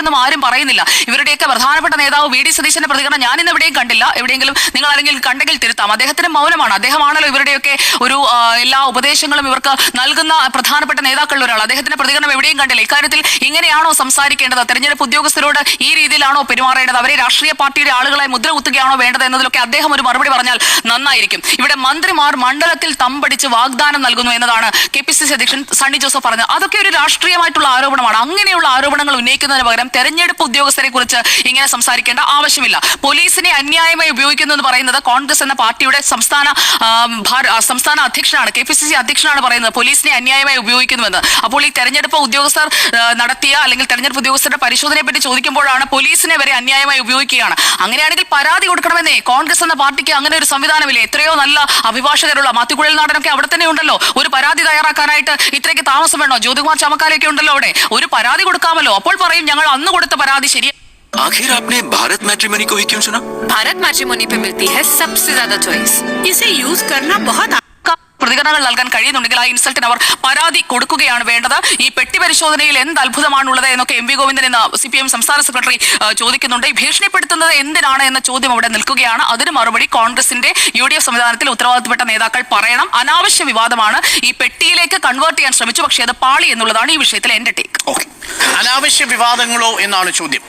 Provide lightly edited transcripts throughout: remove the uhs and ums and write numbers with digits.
ശരിയെന്നും ആരും പറയുന്നില്ല. ഇവരുടെയൊക്കെ പ്രധാനപ്പെട്ട നേതാവ് വി ഡി സതീശന്റെ പ്രതികരണം ഞാൻ ഇന്ന് എവിടെയും കണ്ടില്ല. എവിടെയെങ്കിലും നിങ്ങൾ ആരെങ്കിലും കണ്ടെങ്കിൽ തിരുത്താം. അദ്ദേഹത്തിന് മൗനമാണ്. അദ്ദേഹമാണല്ലോ ഇവരുടെയൊക്കെ ഒരു എല്ലാ ഉപദേശങ്ങളും ഇവർക്ക് നൽകുന്ന പ്രധാനപ്പെട്ട നേതാക്കളിൽ ഒരാൾ. അദ്ദേഹത്തിന്റെ പ്രതികരണം എവിടെയും കണ്ടില്ല. ഇക്കാര്യത്തിൽ ഇങ്ങനെയാണോ സംസാരിക്കേണ്ടത്? തെരഞ്ഞെടുപ്പ് ഉദ്യോഗസ്ഥരോട് ഈ രീതിയിലാണോ പെരുമാറേണ്ടത്? അവരെ രാഷ്ട്രീയ പാർട്ടിയുടെ ആളുകളെ മുദ്ര കുത്തുകയാണോ വേണ്ടത് എന്നതിലൊക്കെ അദ്ദേഹം ഒരു മറുപടി പറഞ്ഞാൽ നന്നായിരിക്കും. ഇവിടെ മന്ത്രിമാർ മണ്ഡലത്തിൽ തമ്പടിച്ച് വാഗ്ദാനം നൽകുന്നു എന്നതാണ് KPCC അധ്യക്ഷൻ സണ്ണി ജോസഫ് പറഞ്ഞത്. അതൊക്കെ ഒരു രാഷ്ട്രീയമായിട്ടുള്ള ആരോപണമാണ്. അങ്ങനെയുള്ള ആരോപണങ്ങൾ ഉന്നയിക്കുന്നതിന് പകരം തെരഞ്ഞെടുപ്പ് ഉദ്യോഗസ്ഥരെ കുറിച്ച് ഇങ്ങനെ സംസാരിക്കേണ്ട ആവശ്യമില്ല. പോലീസിനെ അന്യായമായി ഉപയോഗിക്കുന്നു എന്ന് പറയുന്നത് കോൺഗ്രസ് എന്ന പാർട്ടിയുടെ സംസ്ഥാന അധ്യക്ഷനാണ്, KPCC അധ്യക്ഷനാണ് പറയുന്നത് പോലീസിനെ അന്യായമായി ഉപയോഗിക്കുന്നുവെന്ന്. അപ്പോൾ ഈ തെരഞ്ഞെടുപ്പ് ഉദ്യോഗസ്ഥർ നടത്തിയ അല്ലെങ്കിൽ തെരഞ്ഞെടുപ്പ് ഉദ്യോഗസ്ഥരുടെ പരിശോധനയെ പറ്റി ചോദിക്കുമ്പോഴാണ് പോലീസിനെ വരെ അന്യായമായി ഉപയോഗിക്കുകയാണ്. അങ്ങനെയാണെങ്കിൽ പരാതി കൊടുക്കണമെന്നേ. കോൺഗ്രസ് എന്ന പാർട്ടിക്ക് അങ്ങനെ ഒരു സംവിധാനമില്ലേ? എത്രയോ നല്ല അഭിഭാഷകരുള്ള മാത്യുക്കുഴൽ നാടനൊക്കെ അവിടെ തന്നെ ഉണ്ടല്ലോ. ഒരു പരാതി തയ്യാറാക്കാനായിട്ട് ഇത്രയ്ക്ക് താമസം വേണോ? ജ്യോതികുമാർ ചമക്കാരൊക്കെ ഉണ്ടല്ലോ അവിടെ. ഒരു പരാതി കൊടുക്കാമല്ലോ. അപ്പോൾ പറയും ഞങ്ങൾ അന്ന് കൊടുത്ത പരാതി ശരി. आखिर आपने भारत मैट्रिमोनी को ही क्यों चुना? भारत मैट्रिमोनी पे मिलती है सबसे ज्यादा चॉइस. इसे यूज करना बहुत പ്രതികരണങ്ങൾ നൽകാൻ കഴിയുന്നുണ്ടെങ്കിൽ ആ ഇൻസൾട്ടിന് അവർ പരാതി കൊടുക്കുകയാണ് വേണ്ടത്. ഈ പെട്ടി പരിശോധനയിൽ എന്ത് അത്ഭുതമാണുള്ളത് എന്നൊക്കെ MV ഗോവിന്ദൻ എന്ന CPM സംസ്ഥാന സെക്രട്ടറി ചോദിക്കുന്നുണ്ട്. ഈ ഭീഷണിപ്പെടുത്തുന്നത് എന്തിനാണ് എന്ന ചോദ്യം അവിടെ നിൽക്കുകയാണ്. അതിന് മറുപടി കോൺഗ്രസിന്റെ UDF സംവിധാനത്തിൽ ഉത്തരവാദിത്തപ്പെട്ട നേതാക്കൾ പറയണം. അനാവശ്യ വിവാദമാണ്. ഈ പെട്ടിയിലേക്ക് കൺവേർട്ട് ചെയ്യാൻ ശ്രമിച്ചു, പക്ഷേ അത് പാളി എന്നുള്ളതാണ് ഈ വിഷയത്തിൽ എന്റെ ടേക്ക്. അനാവശ്യ വിവാദങ്ങളോ എന്നാണ് ചോദ്യം.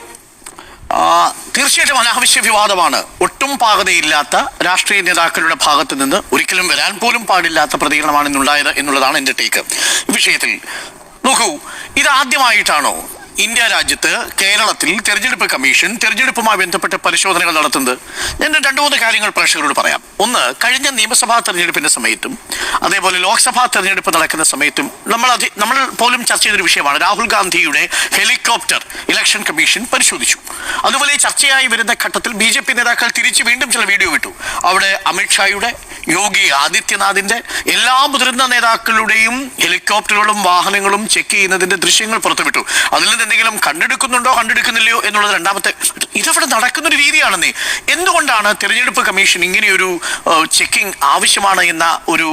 തീർച്ചയായിട്ടും അനാവശ്യ വിവാദമാണ്. ഒട്ടും പാകതയില്ലാത്ത രാഷ്ട്രീയ നേതാക്കളുടെ ഭാഗത്ത് നിന്ന് ഒരിക്കലും വരാൻ പോലും പാടില്ലാത്ത പ്രതികരണമാണ് ഇന്നുണ്ടായത് എന്നുള്ളതാണ് എൻ്റെ ടേക്ക് ഈ വിഷയത്തിൽ. നോക്കൂ, ഇത് ആദ്യമായിട്ടാണോ ഇന്ത്യ രാജ്യത്ത് കേരളത്തിൽ തെരഞ്ഞെടുപ്പ് കമ്മീഷൻ തെരഞ്ഞെടുപ്പുമായി ബന്ധപ്പെട്ട് പരിശോധനകൾ നടത്തുന്നത്? ഞാൻ 2-3 കാര്യങ്ങൾ പ്രേക്ഷകരോട് പറയാം. ഒന്ന്, കഴിഞ്ഞ നിയമസഭാ തെരഞ്ഞെടുപ്പിന്റെ സമയത്തും അതേപോലെ ലോക്സഭാ തെരഞ്ഞെടുപ്പ് നടക്കുന്ന സമയത്തും നമ്മൾ പോലും ചർച്ച ചെയ്തൊരു വിഷയമാണ്. രാഹുൽ ഗാന്ധിയുടെ ഹെലികോപ്റ്റർ ഇലക്ഷൻ കമ്മീഷൻ പരിശോധിച്ചു. അതുപോലെ ചർച്ചയായി വരുന്ന ഘട്ടത്തിൽ BJP നേതാക്കൾ തിരിച്ച് വീണ്ടും ചില വീഡിയോ വിട്ടു. അവിടെ അമിത്ഷായുടെ, യോഗി ആദിത്യനാഥിന്റെ, എല്ലാ മുതിർന്ന നേതാക്കളുടെയും ഹെലികോപ്റ്ററുകളും വാഹനങ്ങളും ചെക്ക് ചെയ്യുന്നതിന്റെ ദൃശ്യങ്ങൾ പുറത്തുവിട്ടു. അതിൽ നിന്ന് എന്തെങ്കിലും കണ്ടെടുക്കുന്നുണ്ടോ കണ്ടെടുക്കുന്നില്ലയോ എന്നുള്ളത് രണ്ടാമത്തെ. ഇതവിടെ നടക്കുന്നൊരു രീതിയാണെന്നേ. എന്തുകൊണ്ടാണ് തെരഞ്ഞെടുപ്പ് കമ്മീഷൻ ഇങ്ങനെയൊരു ചെക്കിംഗ് ആവശ്യമാണ് എന്ന ഒരു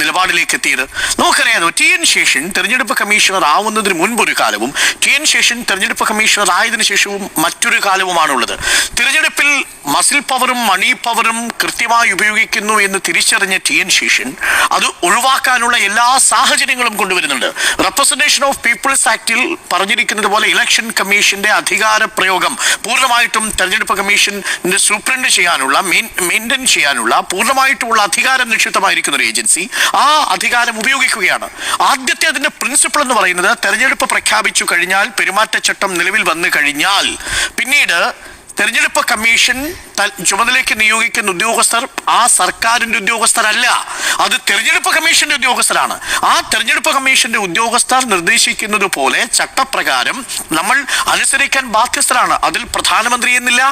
നിലപാടിലേക്ക് എത്തിയത്? നമുക്കറിയാമോ, TN ശേഷൻ തെരഞ്ഞെടുപ്പ് കമ്മീഷണർ ആവുന്നതിന് മുൻപൊരു കാലവും TN ശേഷൻ തെരഞ്ഞെടുപ്പ് കമ്മീഷണർ ആയതിനു ശേഷവും മറ്റൊരു കാലവുമാണുള്ളത്. തിരഞ്ഞെടുപ്പിൽ മസിൽ പവറും മണി പവറും കൃത്യമായി ഉപയോഗിക്കുന്നു എന്ന് തിരിച്ചറിഞ്ഞ TN ശേഷൻ അത് ഒഴിവാക്കാനുള്ള എല്ലാ സാഹചര്യങ്ങളും കൊണ്ടുവരുന്നുണ്ട്. റെപ്രസെന്റേഷൻ ഓഫ് പീപ്പിൾസ് ആക്ടിൽ പറഞ്ഞിരിക്കുന്നത് പോലെ ഇലക്ഷൻ കമ്മീഷന്റെ അധികാര പ്രയോഗം പൂർണ്ണമായിട്ടും തെരഞ്ഞെടുപ്പ് കമ്മീഷന്റെ സൂപ്രണ്ട് ചെയ്യാനുള്ള, മെയിൻറ്റെയിൻ ചെയ്യാനുള്ള പൂർണ്ണമായിട്ടുമുള്ള അധികാരം നിക്ഷിപ്തമായിരിക്കുന്ന ഒരു ഏജൻസി ആ അധികാരം ഉപയോഗിക്കുകയാണ്. ആദ്യത്തെ അതിന്റെ പ്രിൻസിപ്പിൾ എന്ന് പറയുന്നത്, തെരഞ്ഞെടുപ്പ് പ്രഖ്യാപിച്ചു കഴിഞ്ഞാൽ, പെരുമാറ്റച്ചട്ടം നിലവിൽ വന്നു കഴിഞ്ഞാൽ പിന്നീട് തെരഞ്ഞെടുപ്പ് കമ്മീഷൻ ചുമതലയ്ക്ക് നിയോഗിക്കുന്ന ഉദ്യോഗസ്ഥർ ആ സർക്കാരിന്റെ ഉദ്യോഗസ്ഥരല്ല, അത് തെരഞ്ഞെടുപ്പ് കമ്മീഷന്റെ ഉദ്യോഗസ്ഥരാണ്. ആ തെരഞ്ഞെടുപ്പ് കമ്മീഷന്റെ ഉദ്യോഗസ്ഥർ നിർദ്ദേശിക്കുന്നത് പോലെ ചട്ടപ്രകാരം നമ്മൾ അനുസരിക്കാൻ ബാധ്യസ്ഥരാണ്. അതിൽ പ്രധാനമന്ത്രി എന്നില്ല,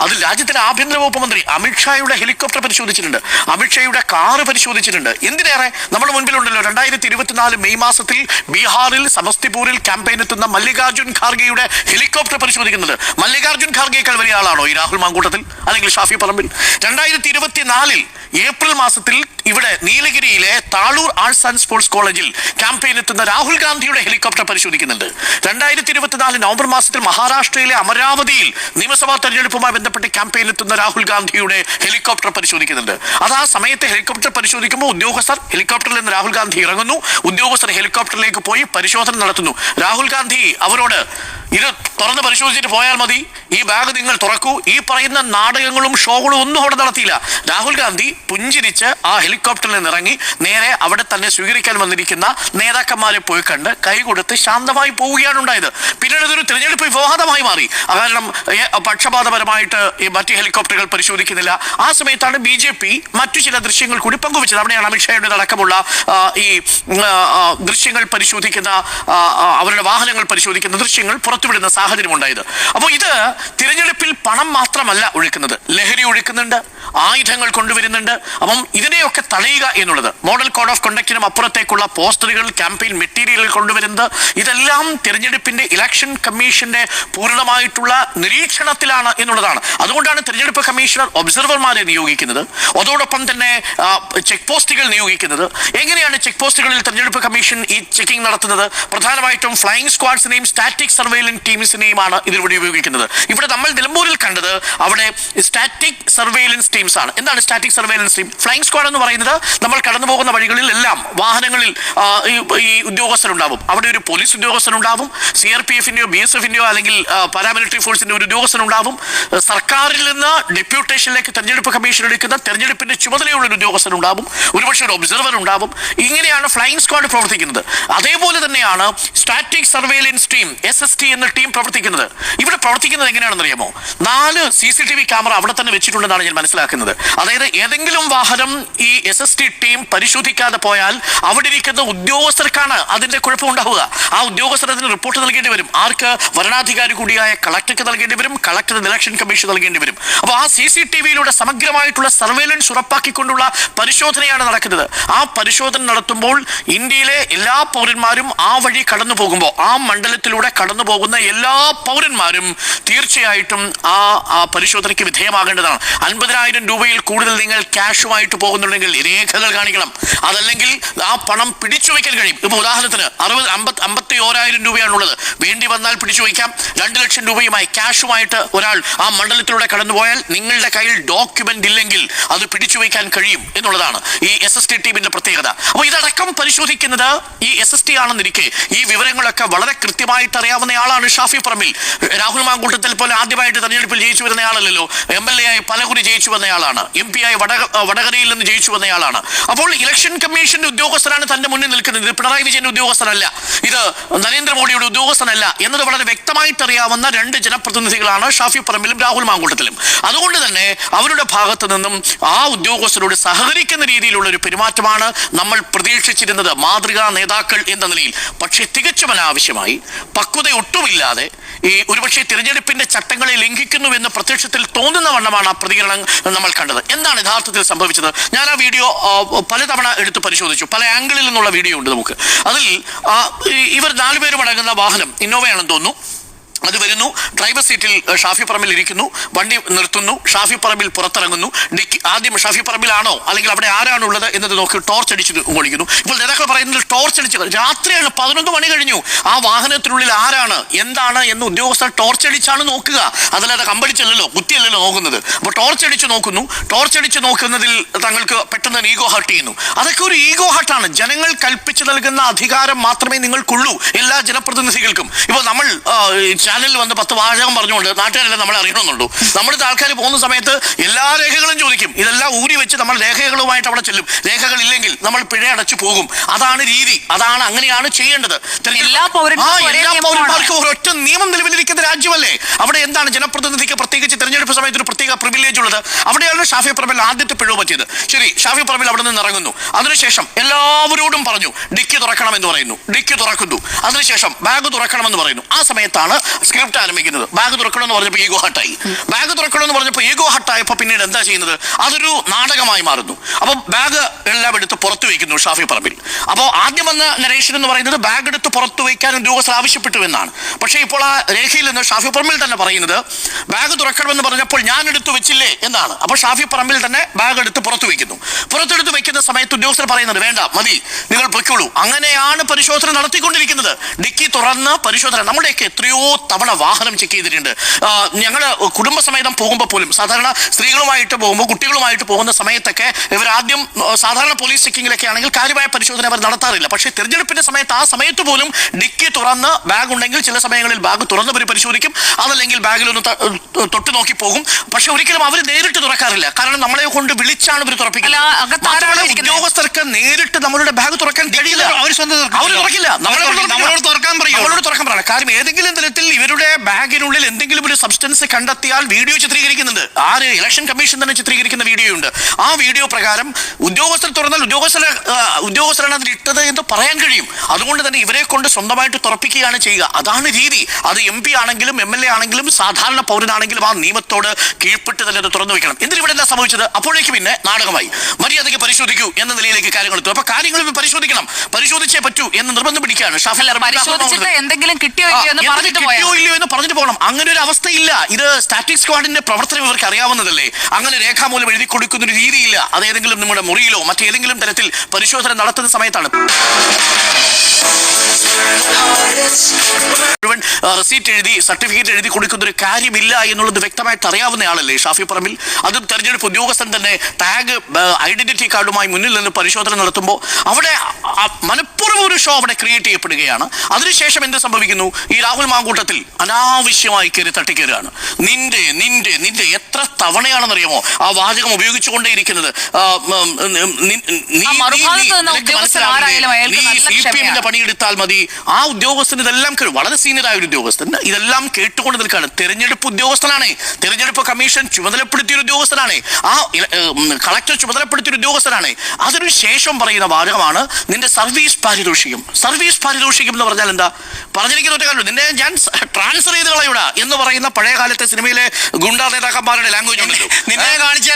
അതിൽ രാജ്യത്തിലെ ആഭ്യന്തര വകുപ്പ് മന്ത്രി അമിത്ഷായുടെ ഹെലികോപ്റ്റർ പരിശോധിച്ചിട്ടുണ്ട്, അമിത്ഷായുടെ കാറ് പരിശോധിച്ചിട്ടുണ്ട്. എന്തിനേറെ നമ്മുടെ മുൻപിലുണ്ടല്ലോ 2024 മെയ് മാസത്തിൽ ബീഹാറിൽ സമസ്തിപൂരിൽ ക്യാമ്പയിൻ എത്തുന്ന മല്ലികാർജുൻ ഖാർഗെയുടെ ഹെലികോപ്റ്റർ പരിശോധിക്കുന്നത്. മല്ലികാർജുൻ ഖാർഗെക്കാൾ വലിയ ആളാണോ ഈ രാഹുൽ മാങ്കൂട്ടത്തിൽ അല്ലെങ്കിൽ ഷാഫി പറമ്പിൽ? 2024 ഏപ്രിൽ മാസത്തിൽ ഇവിടെ നീലഗിരിയിലെ താളൂർ ആർട്സ് ആൻഡ് സ്പോർട്സ് കോളേജിൽ ക്യാമ്പയിൻ എത്തുന്ന രാഹുൽ ഗാന്ധിയുടെ ഹെലികോപ്റ്റർ പരിശോധിക്കുന്നുണ്ട്. 2024 നവംബർ മാസത്തിൽ മഹാരാഷ്ട്രയിലെ അമരാവതിയിൽ നിയമസഭാ തെരഞ്ഞെടുപ്പുമായി ബന്ധപ്പെട്ട് ക്യാമ്പയിൻ എത്തുന്ന രാഹുൽ ഗാന്ധിയുടെ ഹെലികോപ്റ്റർ പരിശോധിക്കുന്നുണ്ട്. അത് ആ സമയത്ത് ഹെലികോപ്റ്റർ പരിശോധിക്കുമ്പോൾ ഉദ്യോഗസ്ഥർ ഹെലികോപ്റ്ററിൽ നിന്ന് രാഹുൽ ഗാന്ധി ഇറങ്ങുന്നു, ഉദ്യോഗസ്ഥർ ഹെലികോപ്റ്ററിലേക്ക് പോയി പരിശോധന നടത്തുന്നു. രാഹുൽ ഗാന്ധി അവരോട് ഇത് തുറന്ന് പരിശോധിച്ചിട്ട് പോയാൽ മതി, ഈ ബാഗ് നിങ്ങൾ തുറക്കൂ, ഈ പറയുന്ന നാടകങ്ങളും ഷോകളും ഒന്നും അവിടെ നടത്തിയില്ല. രാഹുൽ ഗാന്ധി പുഞ്ചിരിച്ച് ആ ഹെലികോപ്റ്ററിൽ നിന്ന് ഇറങ്ങി നേരെ അവിടെ തന്നെ സ്വീകരിക്കാൻ വന്നിരിക്കുന്ന നേതാക്കന്മാരെ പോയി കണ്ട് കൈ കൊടുത്ത് ശാന്തമായി പോവുകയാണ് ഉണ്ടായത്. പിന്നീട് ഇതൊരു തിരഞ്ഞെടുപ്പ് വിവാദമായി മാറി. കാരണം പക്ഷപാതപരമായിട്ട് മറ്റ് ഹെലികോപ്റ്ററുകൾ പരിശോധിക്കുന്നില്ല. ആ സമയത്താണ് BJP മറ്റു ചില ദൃശ്യങ്ങൾ കൂടി പങ്കുവച്ചത്. അവിടെയാണ് അമിത്ഷായുടെ അടക്കമുള്ള ഈ ദൃശ്യങ്ങൾ പരിശോധിക്കുന്ന, അവരുടെ വാഹനങ്ങൾ പരിശോധിക്കുന്ന ദൃശ്യങ്ങൾ പുറത്തുവിടുന്ന സാഹചര്യം ഉണ്ടായത്. അപ്പോൾ ഇത് തിരഞ്ഞെടുപ്പിൽ പണം മാത്രമല്ല ഒഴുക്കുന്നത്, ലഹരി ഒഴുക്കുന്നുണ്ട്, ആയുധങ്ങൾ കൊണ്ടുവരുന്നുണ്ട്. അപ്പം ഇതിനെയൊക്കെ തടയുക എന്നുള്ളത്, മോഡൽ കോഡ് ഓഫ് കണ്ടക്റ്റിനും അപ്പുറത്തേക്കുള്ള പോസ്റ്ററുകൾ, ക്യാമ്പയിൻ മെറ്റീരിയലുകൾ കൊണ്ടുവരുന്നത്, ഇതെല്ലാം തിരഞ്ഞെടുപ്പിന്റെ ഇലക്ഷൻ കമ്മീഷന്റെ തെരഞ്ഞെടുപ്പിന്റെ പൂർണ്ണമായിട്ടുള്ള നിരീക്ഷണത്തിലാണ് എന്നുള്ളതാണ്. അതുകൊണ്ടാണ് തെരഞ്ഞെടുപ്പ് കമ്മീഷണർ ഒബ്സർവർമാരെ നിയോഗിക്കുന്നത്, അതോടൊപ്പം തന്നെ ചെക്ക് പോസ്റ്റുകൾ നിയോഗിക്കുന്നത്. എങ്ങനെയാണ് ചെക്ക് പോസ്റ്റുകളിൽ തെരഞ്ഞെടുപ്പ് കമ്മീഷൻ ഈ ചെക്കിംഗ് നടത്തുന്നത്? പ്രധാനമായിട്ടും ഫ്ലൈയിങ് സ്ക്വാഡ്സിനെയും സ്റ്റാറ്റിക് സർവൈലൻസ് ടീംസിനെയുമാണ് ഇതിലൂടെ ഉപയോഗിക്കുന്നത്. ഇവിടെ നമ്മൾ നിലമ്പൂരിൽ കണ്ടത് അവിടെ സ്റ്റാറ്റിക് സർവൈലൻസ് ടീംസ് ആണ്. എന്താണ് static surveillance team? Flying squad എന്ന് പറയുന്നത് നമ്മൾ കടന്നു പോകുന്ന വഴികളിൽ എല്ലാം വാഹനങ്ങളിൽ ഈ ഉദ്യോഗസ്ഥരുണ്ടാവും. അവിടെ ഒരു പോലീസ് ഉദ്യോഗസ്ഥനുണ്ടാവും, CRPFന്റെയോ BSFന്റെയോ അല്ലെങ്കിൽ പാരാമിലിറ്ററി ഫോഴ്സിന്റെ ഒരു ഉദ്യോഗസ്ഥനുണ്ടാവും. സർക്കാരിൽ നിന്ന് ഡെപ്യൂട്ടേഷനിലേക്ക് തെരഞ്ഞെടുപ്പ് കമ്മീഷൻ എടുക്കുന്ന തെരഞ്ഞെടുപ്പിന്റെ ചുമതലയുള്ള ഒരു ഉദ്യോഗസ്ഥനുണ്ടാവും, ഒരുപക്ഷെ ഒരു ഒബ്സർവർ ഉണ്ടാവും. ഇങ്ങനെയാണ് ഫ്ലൈയിങ് സ്ക്വാഡ് പ്രവർത്തിക്കുന്നത്. അതേപോലെ തന്നെയാണ് സ്റ്റാറ്റിക് സർവൈലൻസ് ടീം SST എന്ന ടീം പ്രവർത്തിക്കുന്നത്. ഇവിടെ പ്രവർത്തിക്കുന്നത് എങ്ങനെയാണെന്ന് അറിയാമോ? 4 CCTV ക്യാമറ അവിടെ തന്നെ വെച്ചിട്ടുണ്ടെന്നാണ് ഞാൻ മനസ്സിലാക്കുന്നത്. അതായത് ഏതെങ്കിലും വാഹനം ഈ SST ടീം പരിശോധിക്കാതെ പോയാൽ അവിടെ ഇരിക്കുന്ന ഉദ്യോഗസ്ഥർക്കാണ് അതിന്റെ കുഴപ്പമുണ്ടാവുക. ആ ഉദ്യോഗസ്ഥർ അതിന് റിപ്പോർട്ട് നൽകേണ്ടി വരും. ആർക്ക്? വരണാധികാരി കൂടിയായ കളക്ടർക്ക് നൽകേണ്ടി വരും, കളക്ടർ ഇലക്ഷൻ കമ്മീഷൻ നൽകേണ്ടി വരും. അപ്പോൾ ആ CCTVയിലൂടെ സമഗ്രമായിട്ടുള്ള സർവൈലൻസ് ഉറപ്പാക്കിക്കൊണ്ടുള്ള പരിശോധനയാണ് നടക്കുന്നത്. ആ പരിശോധന നടത്തുമ്പോൾ ഇന്ത്യയിലെ എല്ലാ പൗരന്മാരും ആ വഴി കടന്നു പോകുമ്പോൾ, ആ മണ്ഡലത്തിലൂടെ കടന്നു പോകുന്ന എല്ലാ പൗരന്മാരും തീർച്ചയായിട്ടും ആ പരിശോധനയ്ക്ക് വിധേയമാകേണ്ടതാണ്. 50,000 രൂപയിൽ കൂടുതൽ നിങ്ങൾ ക്യാഷുമായിട്ട് പോകുന്നുണ്ടെങ്കിൽ രേഖകൾ കാണിക്കണം. അതല്ലെങ്കിൽ ആ പണം പിടിച്ചു വയ്ക്കാൻ കഴിയും. ഇപ്പൊ ഉദാഹരണത്തിന് 51,000 രൂപയാണുള്ളത്, വേണ്ടി വന്നാൽ പിടിച്ചു വയ്ക്കാം. 2 ലക്ഷം രൂപയുമായി ക്യാഷുമായിട്ട് ഒരാൾ ആ മണ്ഡലത്തിലൂടെ കടന്നുപോയാൽ നിങ്ങളുടെ കയ്യിൽ ഡോക്യുമെന്റ് ഇല്ലെങ്കിൽ അത് പിടിച്ചു വയ്ക്കാൻ കഴിയും എന്നുള്ളതാണ് ഈ SST ടീമിന്റെ പ്രത്യേകത. അപ്പോൾ ഇതടക്കം പരിശോധിക്കുന്നത് ഈ SST ആണെന്നിരിക്കെ ഈ വിവരങ്ങളൊക്കെ വളരെ കൃത്യമായിട്ട് അറിയാവുന്നയാളാണ് ഷാഫി പറമ്പിൽ. രാഹുൽ മാങ്കൂട്ടത്തിൽ പോലെ ആദ്യമായിട്ട് തെരഞ്ഞെടുപ്പിൽ ജയിച്ചു വരുന്നയാളല്ലോ. MLA ആയി പലകുറി ജയിച്ചു വന്നയാളാണ്, MP ആയി വടകരയിൽ നിന്ന് ജയിച്ചു വന്നയാളാണ്. അപ്പോൾ ഇലക്ഷൻ കമ്മീഷന്റെ ഉദ്യോഗസ്ഥരാണ് തന്റെ മുന്നിൽ നിൽക്കുന്നത്. ഇത് പിണറായി വിജയന്റെ ഉദ്യോഗസ്ഥനല്ല, ഇത് നരേന്ദ്രമോദിയുടെ ഉദ്യോഗസ്ഥനല്ല എന്നത് വളരെ വ്യക്തമായിട്ട് അറിയാവുന്ന 2 ജനപ്രതിനിധികളാണ് ഷാഫി പറമ്പിലും രാഹുൽ മാങ്കൂട്ടത്തിലും. അതുകൊണ്ട് തന്നെ അവരുടെ ഭാഗത്ത് നിന്നും ആ ഉദ്യോഗസ്ഥരോട് സഹകരിക്കുന്ന രീതിയിലുള്ള ഒരു പെരുമാറ്റമാണ് നമ്മൾ പ്രതീക്ഷിച്ചിരുന്നത് മാതൃകാ നേതാക്കൾ എന്ന നിലയിൽ. പക്ഷേ തികച്ചും അനാവശ്യമായി, പക്വത ഒട്ടുമില്ലാതെ, ഈ ഒരുപക്ഷെ തിരഞ്ഞെടുപ്പിന്റെ ചട്ടങ്ങളെ ലംഘിക്കുന്നുവെന്ന് പ്രത്യക്ഷത്തിൽ തോന്നുന്ന വണ്ണമാണ് ആ പ്രതികരണം നമ്മൾ കണ്ടത്. എന്താണ് യഥാർത്ഥത്തിൽ സംഭവിച്ചത്? ഞാൻ ആ വീഡിയോ പലതവണ എടുത്ത് പരിശോധിച്ചു. പല ആംഗിളിൽ നിന്നുള്ള വീഡിയോ ഉണ്ട് നമുക്ക്. അതിൽ ഇവർ 4 പേരും അടങ്ങുന്ന വാഹനം, ഇന്നോവയാണെന്ന് തോന്നുന്നു, അത് വരുന്നു. ഡ്രൈവർ സീറ്റിൽ ഷാഫി പറമ്പിൽ ഇരിക്കുന്നു, വണ്ടി നിർത്തുന്നു, ഷാഫി പറമ്പിൽ പുറത്തിറങ്ങുന്നു. ആദ്യം ഷാഫി പറമ്പിലാണോ അല്ലെങ്കിൽ അവിടെ ആരാണുള്ളത് എന്നത് നോക്കി ടോർച്ച് അടിച്ച് ഓടിക്കുന്നു. ഇപ്പോൾ നേതാക്കൾ പറയുന്നത് ടോർച്ച് അടിച്ച്, രാത്രിയാണ്, 11 മണി കഴിഞ്ഞു. ആ വാഹനത്തിനുള്ളിൽ ആരാണ് എന്താണ് എന്ന് ഉദ്യോഗസ്ഥർ ടോർച്ച് അടിച്ചാണ് നോക്കുക, അതല്ലാതെ കമ്പടിച്ചല്ലോ കുത്തിയല്ലല്ലോ നോക്കുന്നത്. അപ്പോൾ ടോർച്ച് അടിച്ച് നോക്കുന്നു. ടോർച്ച് അടിച്ച് നോക്കുന്നതിൽ തങ്ങൾക്ക് പെട്ടെന്ന് ഈഗോ ഹർട്ട് ചെയ്യുന്നു. അതൊക്കെ ഒരു ഈഗോ ഹർട്ടാണ്. ജനങ്ങൾ കൽപ്പിച്ചു നൽകുന്ന അധികാരം മാത്രമേ നിങ്ങൾക്കുള്ളൂ, എല്ലാ ജനപ്രതിനിധികൾക്കും. ഇപ്പോൾ നമ്മൾ ചാനലിൽ വന്ന് 10 വാചകം പറഞ്ഞുകൊണ്ട് നാട്ടുകാരെല്ലാം നമ്മളെ അറിയണമെന്നുള്ളൂ. നമ്മുടെ ആൾക്കാർ പോകുന്ന സമയത്ത് എല്ലാ രേഖകളും ചോദിക്കും. ഇതെല്ലാം ഊരി വെച്ച് നമ്മൾ രേഖകളുമായിട്ട് അവിടെ ചെല്ലും. രേഖകളില്ലെങ്കിൽ നമ്മൾ പിഴ അടച്ചു പോകും. അതാണ് രീതി, അതാണ്, അങ്ങനെയാണ് ചെയ്യേണ്ടത്. എല്ലാ പൗരന്മാർക്കും ഒരൊറ്റ നിയമം നിലവിലിരിക്കുന്ന രാജ്യമല്ലേ. അവിടെ എന്താണ് ജനപ്രതിനിധിക്ക് പ്രത്യേകിച്ച് തെരഞ്ഞെടുപ്പ് സമയത്ത് ഒരു പ്രത്യേക പ്രിവിലേജ് ഉള്ളത്? അവിടെയാണ് ഷാഫി പറമ്പിൽ ആദ്യത്തെ പിഴവ് പറ്റിയത്. ശരി, ഷാഫി പറമ്പിൽ അവിടെ നിന്ന് ഇറങ്ങുന്നു. അതിനുശേഷം എല്ലാവരോടും പറഞ്ഞു ഡിക്കി തുറക്കണമെന്ന് പറയുന്നു. ഡിക്കി തുറക്കുന്നു. അതിനുശേഷം ബാഗ് തുറക്കണമെന്ന് പറയുന്നു. ആ സമയത്താണ് സ്ക്രിപ്റ്റ് ആരംഭിക്കുന്നത്. ബാഗ് തുറക്കണമെന്ന് പറഞ്ഞപ്പോൾ ഈഗോ ഹട്ടായി. ബാഗ് തുറക്കണമെന്ന് പറഞ്ഞപ്പോൾ ഈഗോ ഹട്ടായപ്പോൾ പിന്നീട് എന്താ ചെയ്യുന്നത്? അതൊരു നാടകമായി മാറുന്നു. അപ്പോൾ ബാഗ് എല്ലാം എടുത്ത് പുറത്തു വയ്ക്കുന്നു ഷാഫി പറമ്പിൽ. അപ്പോൾ ആദ്യം വന്ന നരേഷൻ എന്ന് പറയുന്നത് ബാഗ് എടുത്ത് പുറത്തു വയ്ക്കാൻ ഉദ്യോഗസ്ഥർ ആവശ്യപ്പെട്ടു എന്നാണ്. പക്ഷേ ഇപ്പോൾ ആ രേഖയിൽ നിന്ന് ഷാഫി പറമ്പിൽ തന്നെ പറയുന്നത് ബാഗ് തുറക്കണമെന്ന് പറഞ്ഞപ്പോൾ ഞാൻ എടുത്തു വെച്ചില്ലേ എന്നാണ്. അപ്പോൾ ഷാഫി പറമ്പിൽ തന്നെ ബാഗ് എടുത്ത് പുറത്തു വയ്ക്കുന്നു. പുറത്തെടുത്ത് വയ്ക്കുന്ന സമയത്ത് ഉദ്യോഗസ്ഥർ പറയുന്നത് വേണ്ട, മതി, നിങ്ങൾ പൊയ്ക്കോളൂ. അങ്ങനെയാണ് പരിശോധന നടത്തിക്കൊണ്ടിരിക്കുന്നത്. ഡിക്കി തുറന്ന് പരിശോധന. നമ്മുടെയൊക്കെ എത്രയോ തവണ വാഹനം ചെക്ക് ചെയ്തിട്ടുണ്ട്. ഞങ്ങൾ കുടുംബസമേതം പോകുമ്പോൾ പോലും, സാധാരണ സ്ത്രീകളുമായിട്ട് പോകുമ്പോൾ, കുട്ടികളുമായിട്ട് പോകുന്ന സമയത്തൊക്കെ ഇവർ ആദ്യം സാധാരണ പോലീസ് ചെക്കിങ്ങിലൊക്കെ ആണെങ്കിൽ കാര്യമായ പരിശോധന അവർ നടത്താറില്ല. പക്ഷേ തിരഞ്ഞെടുപ്പിന്റെ സമയത്ത് ആ സമയത്ത് പോലും ഡിക്കി തുറന്ന് ബാഗ് ഉണ്ടെങ്കിൽ ചില സമയങ്ങളിൽ ബാഗ് തുറന്നവർ പരിശോധിക്കും, അതല്ലെങ്കിൽ ബാഗിലൊന്ന് തൊട്ട് നോക്കി പോകും. പക്ഷെ ഒരിക്കലും അവർ നേരിട്ട് തുറക്കാറില്ല. കാരണം നമ്മളെ കൊണ്ട് വിളിച്ചാണ് ഇവർ തുറപ്പിക്കുന്നത്. ഉദ്യോഗസ്ഥർക്ക് നേരിട്ട് നമ്മളുടെ ബാഗ് തുറക്കാൻ കഴിയില്ല. അവർ തുറക്കില്ല. നമ്മളോട് തുറക്കാൻ പറയും. കാര്യം ഏതെങ്കിലും തരത്തിൽ ഇവരുടെ ബാഗിനുള്ളിൽ എന്തെങ്കിലും ഒരു സബ്സ്റ്റൻസ് കണ്ടെത്തിയാൽ വീഡിയോ ചിത്രീകരിക്കുന്നുണ്ട്. ആര്? ഇലക്ഷൻ കമ്മീഷൻ തന്നെ ചിത്രീകരിക്കുന്ന വീഡിയോ ഉണ്ട്. ആ വീഡിയോ പ്രകാരം ഉദ്യോഗസ്ഥർ തുറന്നാൽ ഉദ്യോഗസ്ഥരാണ് അതിൽ ഇട്ടത് എന്ന് പറയാൻ കഴിയും. അതുകൊണ്ട് തന്നെ ഇവരെ കൊണ്ട് സ്വന്തമായിട്ട് തുറപ്പിക്കുകയാണ് ചെയ്യുക. അതാണ് രീതി. അത് MP ആണെങ്കിലും MLA ആണെങ്കിലും സാധാരണ പൗരനാണെങ്കിലും ആ നിയമത്തോട് കീഴ്പ്പെട്ട് തന്നെ അത് തുറന്നു വെക്കണം. എന്തിനിവിടെ എന്താ സംഭവിച്ചത്? അപ്പോഴേക്ക് പിന്നെ നാടകമായി. മര്യാദയ്ക്ക് പരിശോധിക്കൂ എന്ന നിലയിലേക്ക് കാര്യങ്ങൾ എത്തും. അപ്പൊ കാര്യങ്ങൾ പരിശോധിക്കണം, പരിശോധിച്ചേ പറ്റൂ എന്ന് നിർബന്ധം പിടിക്കുകയാണ്. എന്തെങ്കിലും കിട്ടിയോ ഇല്ലയോ എന്ന് തന്നെ പറഞ്ഞിട്ട് പോകണം. അങ്ങനെ ഒരു അവസ്ഥയില്ല. ഇത് സ്റ്റാറ്റിക് സ്ക്വാഡിന്റെ പ്രവർത്തനം ഇവർക്ക് അറിയാവുന്നതല്ലേ. അങ്ങനെ രേഖാമൂലം എഴുതി കൊടുക്കുന്ന ഒരു രീതിയില്ല. അത് ഏതെങ്കിലും നമ്മുടെ മുറിയിലോ മറ്റേതെങ്കിലും തരത്തിൽ പരിശോധന നടത്തുന്ന സമയത്താണ് മുഴുവൻ റെസീറ്റ് എഴുതി സർട്ടിഫിക്കറ്റ് എഴുതി കൊടുക്കുന്ന ഒരു കാര്യമില്ല എന്നുള്ളത് വ്യക്തമായിട്ട് അറിയാവുന്നയാളല്ലേ ഷാഫി പറമ്പിൽ. അതും തെരഞ്ഞെടുപ്പ് ഉദ്യോഗസ്ഥൻ തന്നെ ടാഗ് ഐഡന്റിറ്റി കാർഡുമായി മുന്നിൽ നിന്ന് പരിശോധന നടത്തുമ്പോൾ അവിടെ മനഃപൂർവ്വം ഒരു ഷോ അവിടെ ക്രിയേറ്റ് ചെയ്യപ്പെടുകയാണ്. അതിനുശേഷം എന്ത് സംഭവിക്കുന്നു? ഈ രാഹുൽ മാങ്കൂട്ടത്തിൽ അനാവശ്യമായി കയറി തട്ടിക്കയറുകയാണ്. നിന്റെ എത്ര തവണയാണെന്നറിയാമോ ആ വാചകം ഉപയോഗിച്ചുകൊണ്ടേയിരിക്കുന്നത്? പണിയെടുത്താൽ മതി. ആ ഉദ്യോഗസ്ഥന് ഇതെല്ലാം വളരെ സീനിയറായ ഒരു ഉദ്യോഗസ്ഥൻ ഇതെല്ലാം കേട്ടുകൊണ്ട് നിൽക്കുകയാണ്. തെരഞ്ഞെടുപ്പ് ഉദ്യോഗസ്ഥനാണ്, തെരഞ്ഞെടുപ്പ് കമ്മീഷൻ ചുമതലപ്പെടുത്തിയ ഒരു ഉദ്യോഗസ്ഥനാണ്, ആ കളക്ടർ ചുമതലപ്പെടുത്തിയ ഒരു ഉദ്യോഗസ്ഥനാണ്. അതിനുശേഷം പറയുന്ന വാചകമാണ് നിന്റെ സർവീസ് പാരിതോഷികം. സർവീസ് പാരിതോഷികം എന്ന് പറഞ്ഞാൽ എന്താ? പറഞ്ഞിരിക്കുന്ന ഒറ്റ കാര്യം, നിന്നെ ഞാൻ ട്രാൻസ്ഫർ ചെയ്ത് കളയൂടാ എന്ന് പറയുന്ന പഴയ കാലത്തെ സിനിമയിലെ ഗുണ്ടാ നേതാക്കന്മാരുടെ ലാംഗ്വേജ് ഉണ്ടല്ലോ. നിന്നെ കാണിച്ചു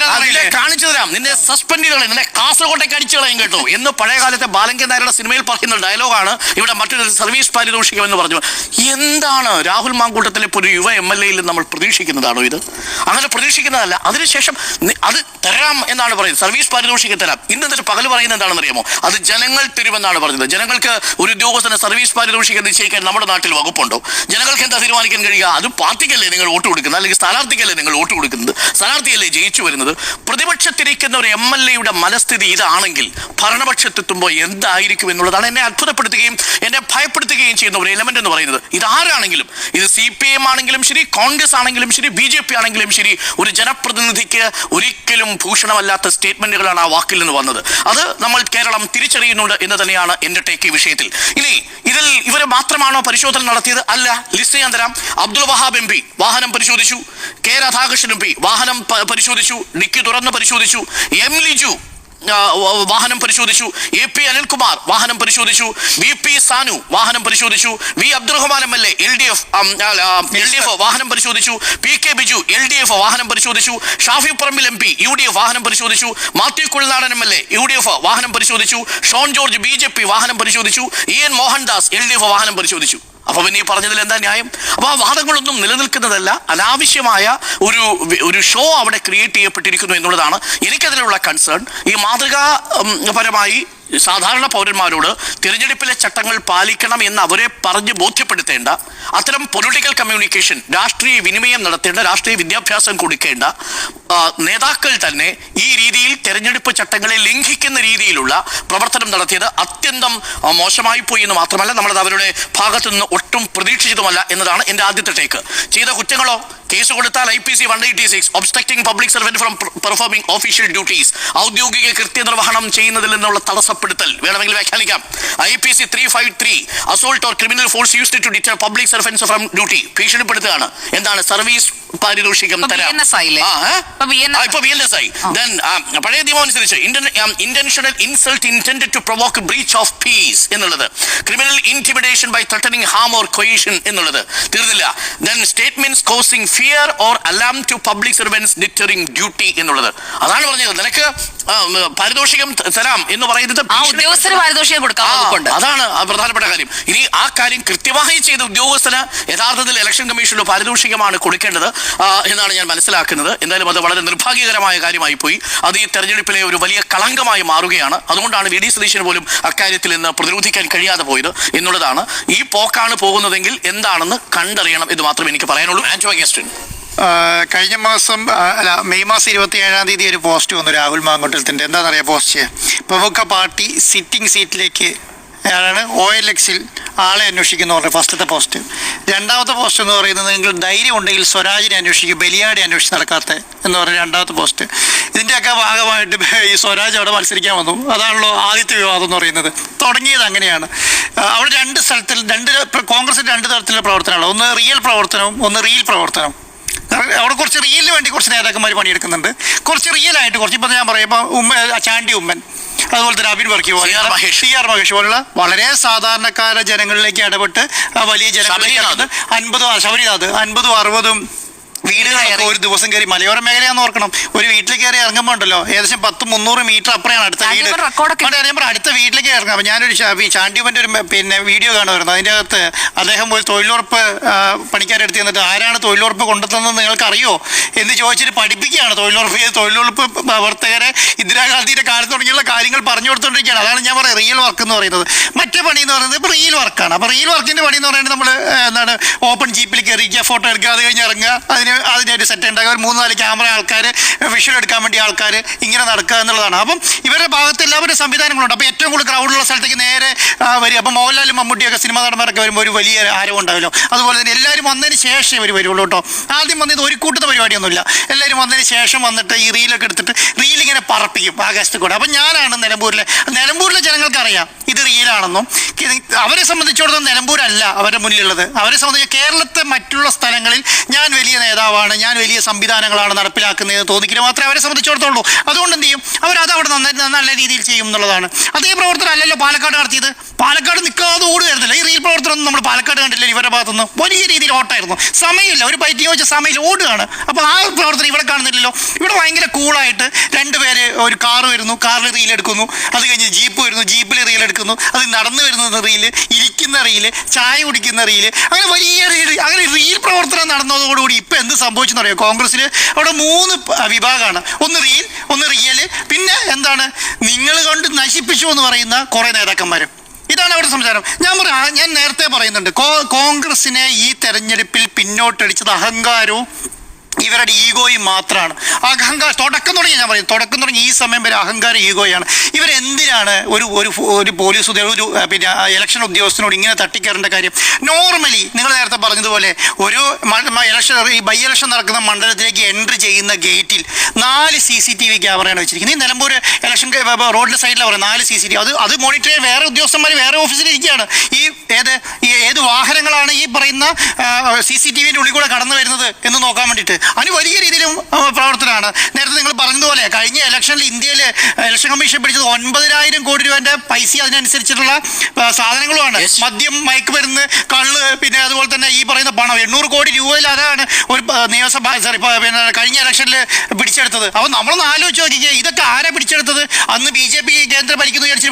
തരാം, നിന്നെ സസ്പെൻഡ് ചെയ്ത് കളയും, നിന്നെ കാസർകോട്ടേക്ക് അടിച്ചു കളയും കേട്ടോ എന്ന് പഴയ കാലത്തെ ബാലങ്കൻ നായരുടെ സിനിമയിൽ പറയുന്ന ഡയലോഗാണ് ഇവിടെ മറ്റൊരു സർവീസ് പാരിതോഷികം എന്ന് പറഞ്ഞു. എന്താണ് രാഹുൽ മാങ്കൂട്ടത്തിലെ ഒരു യുവ MLA-യിൽ നമ്മൾ പ്രതീക്ഷിക്കുന്നതാണോ ഇത്? അങ്ങനെ പ്രതീക്ഷിക്കുന്നതല്ല. അതിനുശേഷം അത് തരാം എന്നാണ് പറയുന്നത്, സർവീസ് പാരിതോഷികം തരാം. ഇന്നത്തെ പകൽ പറയുന്നത് എന്താണെന്ന് അറിയാമോ? അത് ജനങ്ങൾ തരുമെന്നാണ് പറഞ്ഞത്. ജനങ്ങൾക്ക് ഒരു ഉദ്യോഗസ്ഥന് സർവീസ് പാരിതോഷികം നിശ്ചയിക്കാൻ നമ്മുടെ നാട്ടിൽ വകുപ്പുണ്ടോ? ജനങ്ങൾക്ക് എന്താ തീരുമാനിക്കാൻ കഴിയുക? അത് പാർട്ടിക്കല്ലേ നിങ്ങൾ വോട്ട് കൊടുക്കുന്നത്, അല്ലെങ്കിൽ സ്ഥാനാർത്ഥിക്കല്ലേ നിങ്ങൾ വോട്ട് കൊടുക്കുന്നത്, സ്ഥാനാർത്ഥിയല്ലേ ജയിച്ചു വരുന്നത്? പ്രതിപക്ഷത്തിരിക്കുന്ന ഒരു MLA-യുടെ മനസ്ഥിതി ഇതാണെങ്കിൽ ഭരണപക്ഷത്തെത്തുമ്പോൾ എന്തായിരിക്കും എന്നുള്ളതാണ് എന്നെ അത്ഭുതപ്പെടുത്തുകയും എന്നെ ഭയപ്പെടുത്തുകയും ചെയ്യുന്ന ഒരു എലമെന്റ് എന്ന് പറയുന്നത്. ഇതാരാണെങ്കിലും, ഇത് CPM ആണെങ്കിലും ശരി, കോൺഗ്രസ് ആണെങ്കിലും ശരി, BJP ആണെങ്കിലും ശരി, ഒരു ജനപ്രതിനിധിക്ക് ഒരിക്കലും ഭൂഷണമല്ലാത്ത സ്റ്റേറ്റ്മെന്റുകളാണ് ആ വാക്കിൽ നിന്ന് വന്നത്. അത് നമ്മൾ കേരളം തിരിച്ചറിയുന്നുണ്ട് എന്ന് തന്നെയാണ് എന്റെ ടേക്ക് ഈ വിഷയത്തിൽ. ഇനി ഇതിൽ ഇവരെ മാത്രമാണോ പരിശോധന നടത്തിയത്? അല്ല, ലിസ്റ്റ് ഞാൻ തരാം. അബ്ദുൾ വഹാബ് MP വാഹനം പരിശോധിച്ചു, K രാധാകൃഷ്ണൻ MP വാഹനം പരിശോധിച്ചു, ഡിക്കി തുറന്ന് പരിശോധിച്ചു, M ലിജു വാഹനം പരിശോധിച്ചു, AP അനിൽകുമാർ വാഹനം പരിശോധിച്ചു, VP സാനു വാഹനം പരിശോധിച്ചു, V അബ്ദുറഹ്മാൻ MLA LDF വാഹനം പരിശോധിച്ചു, PK ബിജു LDF വാഹനം പരിശോധിച്ചു, ഷാഫി പറമ്പിൽ MP UDF വാഹനം പരിശോധിച്ചു, മാത്യു കുഴൽനാടൻ MLA UDF വാഹനം പരിശോധിച്ചു, ഷോൺ ജോർജ് BJP വാഹനം പരിശോധിച്ചു, EN മോഹൻദാസ് LDF വാഹനം പരിശോധിച്ചു. അപ്പൊ പിന്നെ ഈ പറഞ്ഞതിൽ എന്താ ന്യായം? അപ്പൊ ആ വാദങ്ങളൊന്നും നിലനിൽക്കുന്നതല്ല, അനാവശ്യമായ ഒരു ഷോ അവിടെ ക്രിയേറ്റ് ചെയ്യപ്പെട്ടിരിക്കുന്നു എന്നുള്ളതാണ് എനിക്കതിലുള്ള കൺസേൺ. ഈ മാതൃകാപരമായി സാധാരണ പൗരന്മാരോട് തിരഞ്ഞെടുപ്പിലെ ചട്ടങ്ങൾ പാലിക്കണം എന്ന് അവരെ പറഞ്ഞ് ബോധ്യപ്പെടുത്തേണ്ട, അത്തരം പൊളിറ്റിക്കൽ കമ്മ്യൂണിക്കേഷൻ, രാഷ്ട്രീയ വിനിമയം നടത്തേണ്ട, രാഷ്ട്രീയ വിദ്യാഭ്യാസം കൊടുക്കേണ്ട നേതാക്കൾ തന്നെ ഈ രീതിയിൽ തെരഞ്ഞെടുപ്പ് ചട്ടങ്ങളെ ലംഘിക്കുന്ന രീതിയിലുള്ള പ്രവർത്തനം നടത്തിയത് അത്യന്തം മോശമായി പോയി എന്ന് മാത്രമല്ല, നമ്മളത് അവരുടെ ഭാഗത്തു നിന്ന് ഒട്ടും പ്രതീക്ഷിച്ചതുമല്ല എന്നതാണ് എൻ്റെ ആദ്യത്തെ ടേക്ക്. ചെയ്ത കുറ്റങ്ങളോ? കേസ് കൊടുത്താൽ IPC 186 obstructing public servant from performing official duties, ഔദ്യോഗിക കൃത്യനിർവഹണം ചെയ്യുന്നതിൽ നിന്നുള്ള തടസ്സപ്പെടുത്തൽ വേണമെങ്കിൽ വ്യാഖ്യാനിക്കാം. IPC 353 assault or criminal force used to deter public servants from duty, ഭീഷണിപ്പെടുത്തുകയാണ്. എന്താണ്? സർവീസ് പാരിതോഷികം തരാം. ഇപ്പൊ VNSI. പഴയ നിയമം അനുസരിച്ച് intentional insult intended to provoke breach of peace എന്നുള്ളത്, criminal intimidation by threatening harm or coercion എന്നുള്ളത് തീർന്നില്ല. Then statements causing fear or alarm to public servants ഡിറ്ററിംഗ് duty എന്നുള്ളത്. അതാണ് പറഞ്ഞത്. നിനക്ക് പാരിതോഷികം തരാം എന്ന് പറയുന്നത് അതാണ് പ്രധാനപ്പെട്ട കാര്യം. ഇനി ആ കാര്യം കൃത്യമായി ചെയ്ത ഉദ്യോഗസ്ഥന് യഥാർത്ഥത്തിൽ ഇലക്ഷൻ കമ്മീഷനിലോ പാരിതോഷികമാണ് കൊടുക്കേണ്ടത് എന്നാണ് ഞാൻ മനസ്സിലാക്കുന്നത്. എന്തായാലും അത് വളരെ നിർഭാഗ്യകരമായ കാര്യമായി പോയി. അത് ഈ തെരഞ്ഞെടുപ്പിലെ ഒരു വലിയ കളങ്കമായി മാറുകയാണ്. അതുകൊണ്ടാണ് VD സതീശന് പോലും അക്കാര്യത്തിൽ നിന്ന് പ്രതിരോധിക്കാൻ കഴിയാതെ പോയത് എന്നുള്ളതാണ്. ഈ പോക്കാണ് പോകുന്നതെങ്കിൽ എന്താണെന്ന് കണ്ടറിയണം എന്ന് മാത്രമേ എനിക്ക് പറയാനുള്ളൂ. ആൻറ്റോ അഗസ്റ്റിൻ, കഴിഞ്ഞ മാസം മെയ് മാസം 27-ാം തീയതി ഒരു പോസ്റ്റ് വന്നു രാഹുൽ മാങ്കൂട്ടത്തിൻ്റെ. എന്താണെന്നറിയാം പോസ്റ്റ്? പ്രമുഖ പാർട്ടി സിറ്റിംഗ് സീറ്റിലേക്ക് ആണ് OLX-ൽ ആളെ അന്വേഷിക്കുന്നു പറഞ്ഞ ഫസ്റ്റത്തെ പോസ്റ്റ്. രണ്ടാമത്തെ പോസ്റ്റ് എന്ന് പറയുന്നത് നിങ്ങൾ ധൈര്യം ഉണ്ടെങ്കിൽ സ്വരാജിനെ അന്വേഷിക്കും, ബലിയാടി അന്വേഷിച്ച് നടക്കാത്ത എന്ന് പറഞ്ഞ രണ്ടാമത്തെ പോസ്റ്റ്. ഇതിൻ്റെയൊക്കെ ഭാഗമായിട്ട് ഈ സ്വരാജ് അവിടെ മത്സരിക്കാൻ വന്നു. അതാണല്ലോ ആദ്യത്തെ വിവാദം എന്ന് പറയുന്നത്. തുടങ്ങിയത് അങ്ങനെയാണ്. അവിടെ രണ്ട് സ്ഥലത്തിൽ കോൺഗ്രസിൻ്റെ രണ്ട് തരത്തിലുള്ള പ്രവർത്തനമാണ്. ഒന്ന് റിയൽ പ്രവർത്തനവും ഒന്ന് റീൽ പ്രവർത്തനം. അവിടെ കുറച്ച് റിയലിന് വേണ്ടി കുറച്ച് നേതാക്കന്മാർ പണിയെടുക്കുന്നുണ്ട്, കുറച്ച് റിയലായിട്ട് കുറച്ച്. ഇപ്പം ഞാൻ പറയുമ്പോൾ ചാണ്ടി ഉമ്മൻ, അതുപോലെ തന്നെ അബിൻ വർക്കി പോലെ, CR മഹേഷ് പോലുള്ള വളരെ സാധാരണക്കാര ജനങ്ങളിലേക്ക് ഇടപെട്ട് വലിയ ജനങ്ങളിലേക്ക് 50 ശബരിനാഥ് 50-60 വീടുകളൊക്കെ ഒരു ദിവസം കയറി മലയോര മേഖലയാന്ന് ഓർക്കണം. ഒരു വീട്ടിൽ കയറി ഇറങ്ങുമ്പോൾ ഉണ്ടല്ലോ ഏകദേശം 100-300 മീറ്റർ അപ്പുറമാണ് അടുത്ത വീട്. അടുത്ത വീട്ടിലേക്ക് ഇറങ്ങാം. അപ്പോൾ ഞാനൊരു ചാണ്ടിയമ്മൻ്റെ ഒരു പിന്നെ വീഡിയോ കാണുമായിരുന്നു. അതിൻ്റെ അകത്ത് അദ്ദേഹം ഒരു തൊഴിലുറപ്പ് പണിക്കാരെടുത്ത് ചെന്നിട്ട് ആരാണ് തൊഴിലുറപ്പ് കൊണ്ടുതന്നത് നിങ്ങൾക്ക് അറിയോ എന്ന് ചോദിച്ചിട്ട് പഠിപ്പിക്കുകയാണ്. തൊഴിലുറപ്പ് പ്രവർത്തകരെ ഇന്ദിരാഗാന്ധിയുടെ കാലത്ത് തുടങ്ങിയുള്ള കാര്യങ്ങൾ പറഞ്ഞു കൊടുത്തുകൊണ്ടിരിക്കുകയാണ്. അതാണ് ഞാൻ പറയുന്നത് റിയൽ വർക്ക് എന്ന് പറയുന്നത്. മറ്റേ പണി എന്ന് പറയുന്നത് ഇപ്പോൾ റിയൽ വർക്കാണ്. അപ്പോൾ റിയൽ വർക്കിൻ്റെ പണി എന്ന് പറയുന്നത് നമ്മൾ എന്താണ് ഓപ്പൺ ജീപ്പിൽ കയറിക്കുക, ഫോട്ടോ എടുക്കുക, അത് കഴിഞ്ഞ് ഇറങ്ങുക, അതിനൊരു സെറ്റ് ഉണ്ടാക്കുക, ഒരു 3-4 ക്യാമറ ആൾക്കാർ, വിഷ്വൽ എടുക്കാൻ വേണ്ടി ആൾക്കാർ, ഇങ്ങനെ നടക്കുക എന്നുള്ളതാണ്. അപ്പം ഇവരുടെ ഭാഗത്ത് എല്ലാവരുടെ സംവിധാനങ്ങളുണ്ട്. അപ്പോൾ ഏറ്റവും കൂടുതൽ ക്രൗഡുള്ള സ്ഥലത്തേക്ക് നേരെ വരിക. അപ്പോൾ മോഹൻലാലും മമ്മൂട്ടിയൊക്കെ സിനിമാ നടന്മാരൊക്കെ വരുമ്പോൾ ഒരു വലിയ ആരവം ഉണ്ടാവില്ലോ. അതുപോലെ തന്നെ എല്ലാവരും വന്നതിന് ശേഷം ഇവർ വരുള്ളൂ കേട്ടോ. ആദ്യം വന്നത് ഒരു കൂട്ടത്തെ പരിപാടിയൊന്നുമില്ല. എല്ലാവരും വന്നതിന് ശേഷം വന്നിട്ട് ഈ റീലൊക്കെ എടുത്തിട്ട് റീലിങ്ങനെ പറപ്പിക്കും ആകാശത്ത് കൂടെ. അപ്പം ഞാനാണ് നിലമ്പൂരിലെ ജനങ്ങൾക്കറിയാം ഇത് റീലാണെന്നും. അവരെ സംബന്ധിച്ചിടത്തോളം നിലമ്പൂരല്ല അവരുടെ മുന്നിലുള്ളത്. അവരെ സംബന്ധിച്ച് കേരളത്തെ മറ്റുള്ള സ്ഥലങ്ങളിൽ ഞാൻ വലിയ നേതാവാണ്, ഞാൻ വലിയ സംവിധാനങ്ങളാണ് നടപ്പിലാക്കുന്നതെന്ന് തോന്നിക്കില്ല മാത്രമേ അവരെ സംബന്ധിച്ചിടത്തോളൂ. അതുകൊണ്ട് എന്ത് ചെയ്യും അവരത് അവിടെ നല്ല രീതിയിൽ ചെയ്യും എന്നുള്ളതാണ്. അതേ പ്രവർത്തനം അല്ലല്ലോ പാലക്കാട് നടത്തിയത്. പാലക്കാട് നിൽക്കാതെ ഓടുകയായിരുന്നില്ല. ഈ റീൽ പ്രവർത്തനം നമ്മൾ പാലക്കാട് കണ്ടില്ല. ഇവരുടെ ഭാഗത്തുനിന്ന് വലിയ രീതിയിൽ ഓട്ടമായിരുന്നു. സമയമില്ല, ഒരു ബൈറ്റിംഗ് വെച്ച സമയമില്ല, ഓടുകയാണ്. അപ്പോൾ ആ പ്രവർത്തനം ഇവിടെ കാണുന്നില്ലല്ലോ. ഇവിടെ ഭയങ്കര കൂളായിട്ട് 2 പേര് ഒരു കാറ് വരുന്നു, കാറിൽ റീൽ എടുക്കുന്നു, അത് കഴിഞ്ഞ് ജീപ്പ് വരുന്നു, ജീപ്പിൽ റീൽ എടുക്കുന്നു, അത് നടന്നു വരുന്ന റീല്, ഇരിക്കുന്ന റീല്, ചായ കുടിക്കുന്ന റീല്, അങ്ങനെ വലിയ റീൽ, അങ്ങനെ റീൽ പ്രവർത്തനം നടന്നതോടുകൂടി ഇപ്പം എന്ത് സംഭവിച്ചെന്ന് അറിയാം? കോൺഗ്രസ്സിൽ അവിടെ 3 വിഭാഗമാണ്. ഒന്ന് റീൽ, ഒന്ന് റിയൽ, പിന്നെ എന്താണ് നിങ്ങൾ കൊണ്ട് നശിപ്പിച്ചു എന്ന് പറയുന്ന കുറേ നേതാക്കന്മാരും. ഇതാണ് അവരുടെ സംസാരം. ഞാൻ നേരത്തെ പറയുന്നുണ്ട്, കോൺഗ്രസിനെ ഈ തെരഞ്ഞെടുപ്പിൽ പിന്നോട്ടടിച്ചത് അഹങ്കാരവും ഇവരുടെ ഈഗോയും മാത്രമാണ്. തുടക്കം തുടങ്ങി ഈ സമയം വരെ അഹങ്കാരം ഈഗോയാണ്. ഇവരെന്തിനാണ് ഒരു പോലീസ് ഒരു പിന്നെ ഇലക്ഷൻ ഉദ്യോഗസ്ഥനോട് ഇങ്ങനെ തട്ടിക്കയറേണ്ട കാര്യം? നോർമലി നിങ്ങൾ നേരത്തെ പറഞ്ഞതുപോലെ ഒരു ബൈ ഇലക്ഷൻ നടക്കുന്ന മണ്ഡലത്തിലേക്ക് എൻട്രി ചെയ്യുന്ന ഗേറ്റിൽ 4 CCTV ക്യാമറയാണ് വെച്ചിരിക്കുന്നത്. ഈ നിലമ്പൂർ ഇലക്ഷൻ റോഡിൻ്റെ സൈഡിലാണ് പറയുന്നത് 4 CCTV. അത് മോണിറ്റർ ചെയ്യാൻ വേറെ ഉദ്യോഗസ്ഥന്മാർ വേറെ ഓഫീസിലിരിക്കുകയാണ്. ഏത് വാഹനങ്ങളാണ് ഈ പറയുന്ന CCTVൻ്റെ ഉള്ളിൽ കൂടെ കടന്നു വരുന്നത് എന്ന് നോക്കാൻ വേണ്ടിയിട്ട്. അതിന് വലിയ രീതിയിലും പ്രവർത്തനമാണ്. നേരത്തെ നിങ്ങൾ പറഞ്ഞതുപോലെ കഴിഞ്ഞ ഇലക്ഷനിൽ ഇന്ത്യയിൽ ഇലക്ഷൻ കമ്മീഷൻ പിടിച്ചത് 9,000 കോടി രൂപേൻ്റെ പൈസ, അതിനനുസരിച്ചിട്ടുള്ള സാധനങ്ങളുമാണ്. മദ്യം, മയക്കുമരുന്ന്, കള്ള്, പിന്നെ അതുപോലെ തന്നെ ഈ പറയുന്ന പണം 800 കോടി രൂപയിൽ അതാണ് ഒരു പിന്നെ കഴിഞ്ഞ ഇലക്ഷനിൽ പിടിച്ചെടുത്തത്. അപ്പോൾ നമ്മളൊന്ന് ആലോചിച്ച് നോക്കിക്കേ, ഇതൊക്കെ ആരാ പിടിച്ചെടുത്തത്? അന്ന് BJP കേന്ദ്രം ഭരിക്കുന്നു വിചാരിച്ച്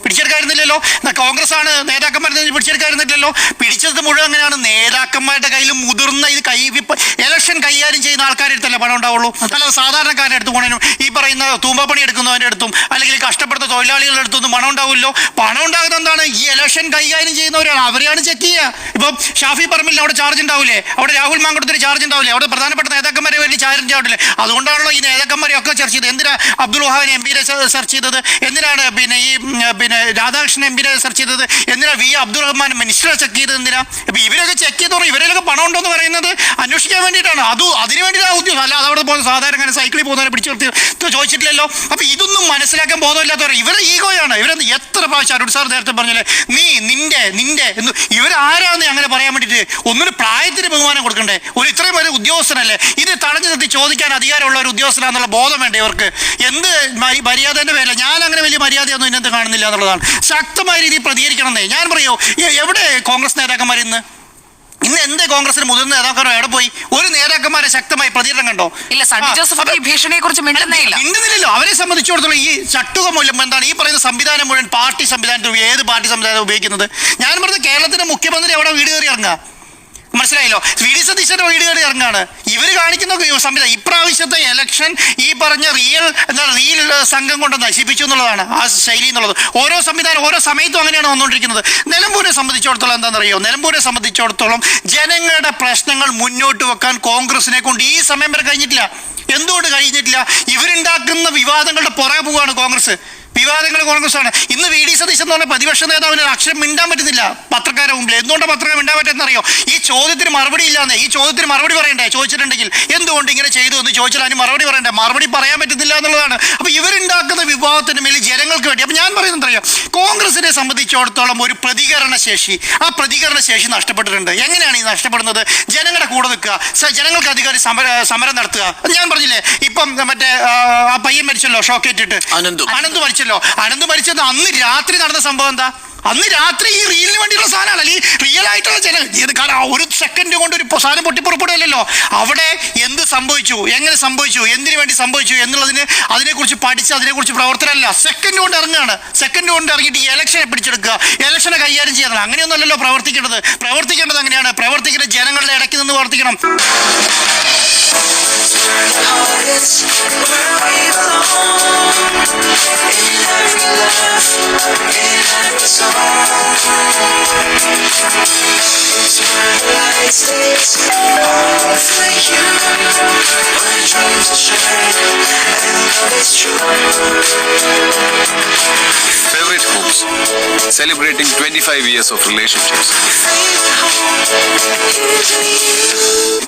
പിടിച്ചെടുക്കായിരുന്നില്ലല്ലോ. കോൺഗ്രസ് ആണ് നേതാക്കന്മാർ പിടിച്ചെടുക്കായിരുന്നില്ലല്ലോ. പിടിച്ചത് മുഴുവൻ അങ്ങനെയാണ് നേതാക്കന്മാരുടെ കയ്യിൽ മുതിർന്ന ഇലക്ഷൻ കൈകാര്യം ചെയ്യുന്ന ആൾക്കാരെടുത്തല്ലേ പണം ഉണ്ടാവുള്ളൂ. അല്ലാതെ സാധാരണക്കാരുടെ അടുത്ത് പോണേനും ഈ പറയുന്ന തൂമ്പപ്പണി എടുക്കുന്നവൻ്റെ അടുത്തും അല്ലെങ്കിൽ കഷ്ടപ്പെടുന്ന തൊഴിലാളികളുടെ അടുത്തൊന്നും പണം ഉണ്ടാവില്ലോ. പണം ഉണ്ടാകുന്നത് എന്താണ്? ഈ ഇലക്ഷൻ കൈകാര്യം ചെയ്യുന്നവരാണ്. അവരെയാണ് ചെക്ക് ചെയ്യുക. ഇപ്പം ഷാഫി പറമ്പിലിന് അവിടെ ചാർജ് ഉണ്ടാവില്ലേ? അവിടെ രാഹുൽ മാങ്കുടത്തിന് ചാർജ് ഉണ്ടാവില്ലേ? അവിടെ പ്രധാനപ്പെട്ട നേതാക്കന്മാരെ വേണ്ടി ചാർജ് ആവില്ലേ? അതുകൊണ്ടാണല്ലോ ഈ നേതാക്കന്മാരെയൊക്കെ ചർച്ച ചെയ്തത്. എന്തിനാ അബ്ദുൾ വഹാബിനെ MP സെർച്ച് ചെയ്തത്? എന്തിനാണ് പിന്നെ രാധാകൃഷ്ണൻ MP സെർച്ച് ചെയ്തത്? എന്തിനാ V അബ്ദുൾ റഹ്മാൻ മിനിസ്റ്ററെ ചെക്ക് ചെയ്തത്? എന്തിനാ? ഇപ്പം ഇവരൊക്കെ ചെക്ക് ചെയ്തോളൂ. ഇവരിലൊക്കെ പണം ഉണ്ടോയെന്ന് പറയുന്നത് അന്വേഷിക്കാൻ വേണ്ടിയിട്ടാണ്. അതിനു വേണ്ടിയിട്ടാണ് ഉദ്യോഗം. അല്ല അതവിടെ പോകുന്ന സാധാരണ സൈക്കിളിൽ പോകുന്നവരെ പിടിച്ചു നിർത്തി ചോദിച്ചിട്ടില്ലല്ലോ. അപ്പോൾ ഇതൊന്നും മനസ്സിലാക്കാൻ ബോധമില്ലാത്തവർ ഇവരുടെ ഈഗോയാണ്. എത്ര പ്രാവശ്യം അരുൺ സാർ നേരത്തെ പറഞ്ഞല്ലേ നിന്റെ എന്ന് ഇവരാരാന്ന് അങ്ങനെ പറയാൻ വേണ്ടിയിട്ട് ഒന്നിന് പ്രായത്തിന് ബഹുമാനം കൊടുക്കണ്ടേ? ഇത്രയും ഒരു ഉദ്യോഗസ്ഥനല്ലേ? ഇത് തടഞ്ഞു നിർത്തി ചോദിക്കാൻ അധികാരമുള്ള ഒരു ഉദ്യോഗസ്ഥനാന്നുള്ള ബോധം വേണ്ടേ ഇവർക്ക്? എന്ത് മര്യാദേൻ്റെ പേരില്ല. ഞാൻ അങ്ങനെ വലിയ മര്യാദയൊന്നും ഇതിനകത്ത് കാണുന്നില്ല എന്നുള്ളതാണ്. ശക്തമായ രീതിയിൽ പ്രതികരിക്കണമെന്നേ ഞാൻ പറയൂ. എവിടെ കോൺഗ്രസ് നേതാക്കന്മാർ ഇന്ന് എന്തേ കോൺഗ്രസിന് മുതിർന്ന നേതാക്കന്മാരോ എവിടെ പോയി? ഒരു നേതാക്കന്മാരെ ശക്തമായി പ്രതികരണം കണ്ടോ? ഇല്ല. സണ്ണി ജോസഫ് ഈ ഭീഷണിയെ കുറിച്ച് മിണ്ടുന്നില്ലല്ലോ. അവരെ സംബന്ധിച്ചിടത്തോളം ഈ ചട്ടുക മൂലം എന്താണ് ഈ പറയുന്ന സംവിധാനം മുഴുവൻ പാർട്ടി സംവിധാനത്തിൽ ഏത് പാർട്ടി സംവിധാനം ഉപയോഗിക്കുന്നത്? ഞാൻ പറഞ്ഞത് കേരളത്തിന്റെ മുഖ്യമന്ത്രി എവിടെ വീട് കയറി ഇറങ്ങുക? മനസ്സിലായല്ലോ. VD സതീശന്റെ വീട് കയറി ഇറങ്ങാണ് ഇവർ കാണിക്കുന്ന സംവിധാനം. ഇപ്രാവശ്യത്തെ ഇലക്ഷൻ ഈ പറഞ്ഞ റീൽ സംഘം കൊണ്ട് നശിപ്പിച്ചു എന്നുള്ളതാണ് ആ ശൈലി എന്നുള്ളത്. ഓരോ സംവിധാനം ഓരോ സമയത്തും അങ്ങനെയാണ് വന്നുകൊണ്ടിരിക്കുന്നത്. നിലമ്പൂരിനെ സംബന്ധിച്ചിടത്തോളം എന്താണെന്നറിയോ? നിലമ്പൂരിനെ സംബന്ധിച്ചിടത്തോളം ജനങ്ങളുടെ പ്രശ്നങ്ങൾ മുന്നോട്ട് വെക്കാൻ കോൺഗ്രസിനെ കൊണ്ട് ഈ സമയം വരെ കഴിഞ്ഞിട്ടില്ല. എന്തുകൊണ്ട് കഴിഞ്ഞിട്ടില്ല? ഇവരുണ്ടാക്കുന്ന വിവാദങ്ങളുടെ പുറകെ പോവുകയാണ് കോൺഗ്രസ്. വിവാദങ്ങൾ കോൺഗ്രസ്സാണ്. ഇന്ന് VD സതീശൻ എന്ന് പറഞ്ഞ പ്രതിപക്ഷ നേതാവിന് അക്ഷരം മിണ്ടാൻ പറ്റുന്നില്ല പത്രക്കാരുടെ മുമ്പിൽ. എന്തുകൊണ്ടാണ് പത്രക്കാർ മിണ്ടാൻ പറ്റുന്നറിയോ? ഈ ചോദ്യത്തിന് മറുപടി ഇല്ലാന്നേ. ഈ ചോദ്യത്തിന് മറുപടി പറയണ്ടേ? ചോദിച്ചിട്ടുണ്ടെങ്കിൽ എന്തുകൊണ്ട് ഇങ്ങനെ ചെയ്തു എന്ന് ചോദിച്ചാൽ അതിന് മറുപടി പറയണ്ടേ? മറുപടി പറയാൻ പറ്റുന്നില്ല എന്നുള്ളതാണ്. അപ്പോൾ ഇവരുണ്ടാക്കുന്ന വിവാദത്തിന് മേലിൽ ജനങ്ങൾക്ക് വേണ്ടി. അപ്പോൾ ഞാൻ പറയുന്നത് അറിയാം, കോൺഗ്രസിനെ സംബന്ധിച്ചിടത്തോളം ഒരു പ്രതികരണശേഷി, ആ പ്രതികരണശേഷി നഷ്ടപ്പെട്ടിട്ടുണ്ട്. എങ്ങനെയാണ് ഈ നഷ്ടപ്പെടുന്നത്? ജനങ്ങളുടെ കൂടെ നിൽക്കുക, ജനങ്ങൾക്ക് അധികാരം സമരം നടത്തുക. ഞാൻ പറഞ്ഞില്ലേ ഇപ്പം മറ്റേ ആ പയ്യൻ മരിച്ചല്ലോ ഷോക്കേറ്റിട്ട് അനന്ത് മരിച്ചല്ലോ. അനന്ത് മരിച്ചത് അന്ന് രാത്രി നടന്ന സംഭവം എന്താ? അന്ന് രാത്രി ഈ റീലിന് വേണ്ടിയുള്ള സാധനമാണ്, അല്ലെങ്കിൽ റിയൽ ആയിട്ടുള്ള ഇത് കാരണം ഒരു സെക്കൻഡ് കൊണ്ട് ഒരു സാധനം പൊട്ടിപ്പുറപ്പെടുകയല്ലോ. അവിടെ എന്ത് സംഭവിച്ചു, എങ്ങനെ സംഭവിച്ചു, എന്തിനു വേണ്ടി സംഭവിച്ചു എന്നുള്ളതിന് അതിനെക്കുറിച്ച് പഠിച്ച് അതിനെക്കുറിച്ച് പ്രവർത്തനമല്ല, സെക്കൻഡ് കൊണ്ട് ഇറങ്ങുകയാണ്. സെക്കൻഡ് കൊണ്ട് ഇറങ്ങിയിട്ട് ഈ ഇലക്ഷനെ പിടിച്ചെടുക്കുക, ഇലക്ഷനെ കൈകാര്യം ചെയ്യുന്നത്. അങ്ങനെയൊന്നുമല്ലല്ലോ പ്രവർത്തിക്കേണ്ടത്. പ്രവർത്തിക്കേണ്ടത് അങ്ങനെയാണ്. പ്രവർത്തിക്കേണ്ടത് ജനങ്ങളുടെ ഇടയ്ക്ക് നിന്ന് പ്രവർത്തിക്കണം. Favorite homes, celebrating 25 years of relationships.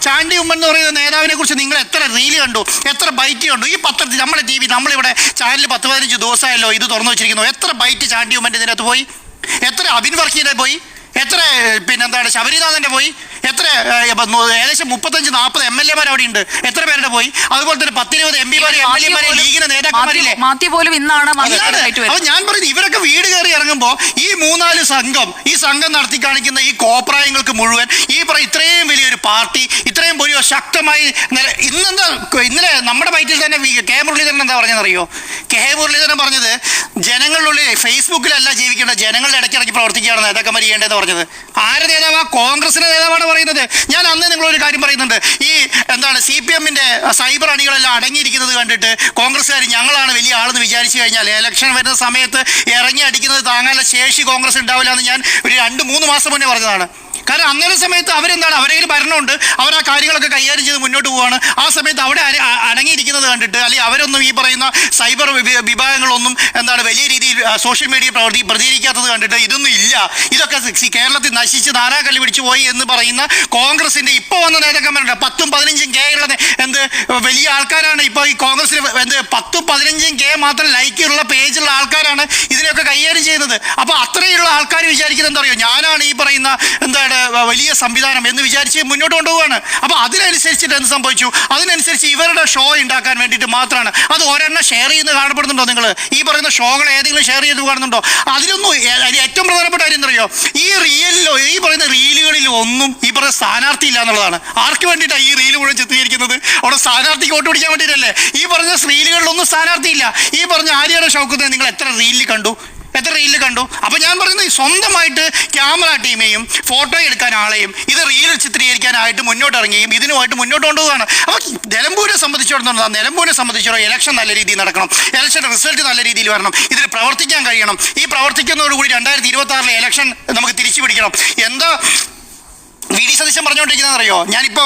Chandy Oommen എന്ന് പറയുന്ന നേതാവിനെ കുറിച്ച് നിങ്ങൾ എത്ര റീല് കണ്ടു, എത്ര ബൈറ്റ് കണ്ടു? ഈ പത്രത്തിൽ നമ്മുടെ TV നമ്മളിവിടെ ചാനൽ 10-15 ദിവസമായല്ലോ ഇത് തുറന്നു വെച്ചിരിക്കുന്നു. എത്ര ബൈറ്റ് ചാണ്ടി ഉമ്മൻ്റെ ഇതിനകത്ത് പോയി? എത്ര അബിൻ വർക്കിയുടെ പോയി? എത്ര പിന്നെന്താണ് ശബരിനാഥൻ്റെ പോയി? എത്ര ഏകദേശം 35-40 MLA-മാർ അവിടെ ഉണ്ട്. എത്ര പേരുടെ പോയി? അതുപോലെ തന്നെ 10-20 MP-മാരെ MLA-മാരെ ലീഗിന്റെ നേതാക്കന്മാരില്ലേ? മാത്യു പോലും ഇന്നാണ് അപ്പൊ ഞാൻ പറയുന്നത് ഇവരൊക്കെ വീട് കയറി ഇറങ്ങുമ്പോൾ ഈ 3-4 സംഘം ഈ സംഘം നടത്തി കാണിക്കുന്ന ഈ കോപ്രായങ്ങൾക്ക് മുഴുവൻ ഇത്രയും വലിയൊരു പാർട്ടി ഇത്രയും വലിയ ശക്തമായി ഇന്നലെ നമ്മുടെ ബൈറ്റിൽ തന്നെ കെ മുരളീധരൻ എന്താ പറഞ്ഞതെന്നറിയോ? കെ മുരളീധരൻ പറഞ്ഞത് ജനങ്ങളുടെ ഫേസ്ബുക്കിലല്ല ജീവിക്കേണ്ടത്, ജനങ്ങളുടെ ഇടയ്ക്കിടയ്ക്ക് പ്രവർത്തിക്കുകയാണ് നേതാക്കന്മാർ ചെയ്യേണ്ടതെന്ന് പറഞ്ഞത്. ആരുടെ നേതാവാ? കോൺഗ്രസിന്റെ നേതാവാണ് പറയുന്നത്. ഞാൻ അന്ന് നിങ്ങളൊരു കാര്യം പറയുന്നുണ്ട്, ഈ CPM-ന്റെ സൈബർ അണികളെല്ലാം അടങ്ങിയിരിക്കുന്നത് കണ്ടിട്ട് കോൺഗ്രസ്സുകാർ ഞങ്ങളാണ് വലിയ ആളെന്ന് വിചാരിച്ചു കഴിഞ്ഞാൽ ഇലക്ഷൻ വരുന്ന സമയത്ത് ഇറങ്ങി അടിക്കുന്നത് താങ്ങാനുള്ള ശേഷി കോൺഗ്രസ് ഉണ്ടാവില്ല എന്ന് ഞാൻ ഒരു 2-3 മാസം മുന്നേ പറഞ്ഞതാണ്. കാരണം അന്നേരം സമയത്ത് അവരെന്താണ്, അവരെങ്കിൽ ഭരണമുണ്ട്, അവർ ആ കാര്യങ്ങളൊക്കെ കൈകാര്യം ചെയ്ത് മുന്നോട്ട് പോവുകയാണ്. ആ സമയത്ത് അവിടെ അടങ്ങിയിരിക്കുന്നത് കണ്ടിട്ട് അല്ലെങ്കിൽ അവരൊന്നും ഈ പറയുന്ന സൈബർ വിഭാഗങ്ങളൊന്നും വലിയ രീതിയിൽ സോഷ്യൽ മീഡിയ പ്രതികരിക്കാത്തത് കണ്ടിട്ട് ഇതൊന്നും ഇല്ല, ഇതൊക്കെ കേരളത്തിൽ നശിച്ച് നാനാകല്ല് പിടിച്ചു പോയി എന്ന് പറയുന്ന കോൺഗ്രസിന്റെ ഇപ്പോൾ വന്ന നേതാക്കന്മാരുണ്ട്. 10-15 കെ ഉള്ള വലിയ ആൾക്കാരാണ് ഇപ്പോൾ ഈ കോൺഗ്രസിന് 10-15 കെ മാത്രം ലൈക്കുള്ള പേജുള്ള ആൾക്കാരാണ് ഇതിനെയൊക്കെ കൈകാര്യം ചെയ്യുന്നത്. അപ്പോൾ അത്രയുള്ള ആൾക്കാർ വിചാരിക്കുന്നത് എന്താ അറിയോ, ഞാനാണ് ഈ പറയുന്ന വലിയ സംവിധാനം എന്ന് വിചാരിച്ച് മുന്നോട്ട് കൊണ്ടുപോവാണ്. അപ്പോൾ അതിനനുസരിച്ചിട്ട് എന്ത് സംഭവിച്ചു? അതിനനുസരിച്ച് ഇവരുടെ ഷോ ഉണ്ടാക്കാൻ വേണ്ടിയിട്ട് മാത്രമാണ്. അത് ഒരെണ്ണം ഷെയർ ചെയ്യുന്നത് കാണപ്പെടുന്നുണ്ടോ? നിങ്ങൾ ഈ പറയുന്ന ഷോകൾ ഏതെങ്കിലും ഷെയർ ചെയ്ത് കാണുന്നുണ്ടോ? അതിലൊന്നും ഏറ്റവും പ്രധാനപ്പെട്ട കാര്യം എന്തറിയോ, ഈ പറയുന്ന റീലുകളിൽ ഒന്നും ഈ പറയുന്ന സ്ഥാനാർത്ഥി ഇല്ല എന്നുള്ളതാണ്. ആർക്ക് വേണ്ടിയിട്ടാണ് ഈ റീല് മുഴുവൻ ചിത്രീകരിക്കുന്നത്? അവിടെ സ്ഥാനാർത്ഥിക്ക് വോട്ട് പിടിക്കാൻ വേണ്ടിയിട്ടല്ലേ. ഈ പറഞ്ഞ റീലുകളിലൊന്നും സ്ഥാനാർത്ഥി ഇല്ല. ഈ പറഞ്ഞ ആര്യാണ് ഷൗക്കത്ത് നിങ്ങൾ എത്ര റീലിൽ കണ്ടു? അപ്പൊ ഞാൻ പറയുന്നത് സ്വന്തമായിട്ട് ക്യാമറ ടീമെയും ഫോട്ടോ എടുക്കാൻ ആളെയും ഇത് റീൽ ചിത്രീകരിക്കാനായിട്ട് മുന്നോട്ടിറങ്ങിയും ഇതിനുമായിട്ട് മുന്നോട്ട് കൊണ്ടുപോകുകയാണ്. അപ്പൊ നിലമ്പൂരിനെ സംബന്ധിച്ചിടത്തോളം ഇലക്ഷൻ നല്ല രീതിയിൽ നടക്കണം, ഇലക്ഷൻ റിസൾട്ട് നല്ല രീതിയിൽ വരണം, ഇതിൽ പ്രവർത്തിക്കാൻ കഴിയണം. ഈ പ്രവർത്തിക്കുന്നതോടുകൂടി 2026 ഇലക്ഷൻ നമുക്ക് തിരിച്ചു പിടിക്കണം. എന്താ വി.ഡി. സതീശൻ പറഞ്ഞുകൊണ്ടിരിക്കുന്നത് അറിയോ? ഞാനിപ്പോൾ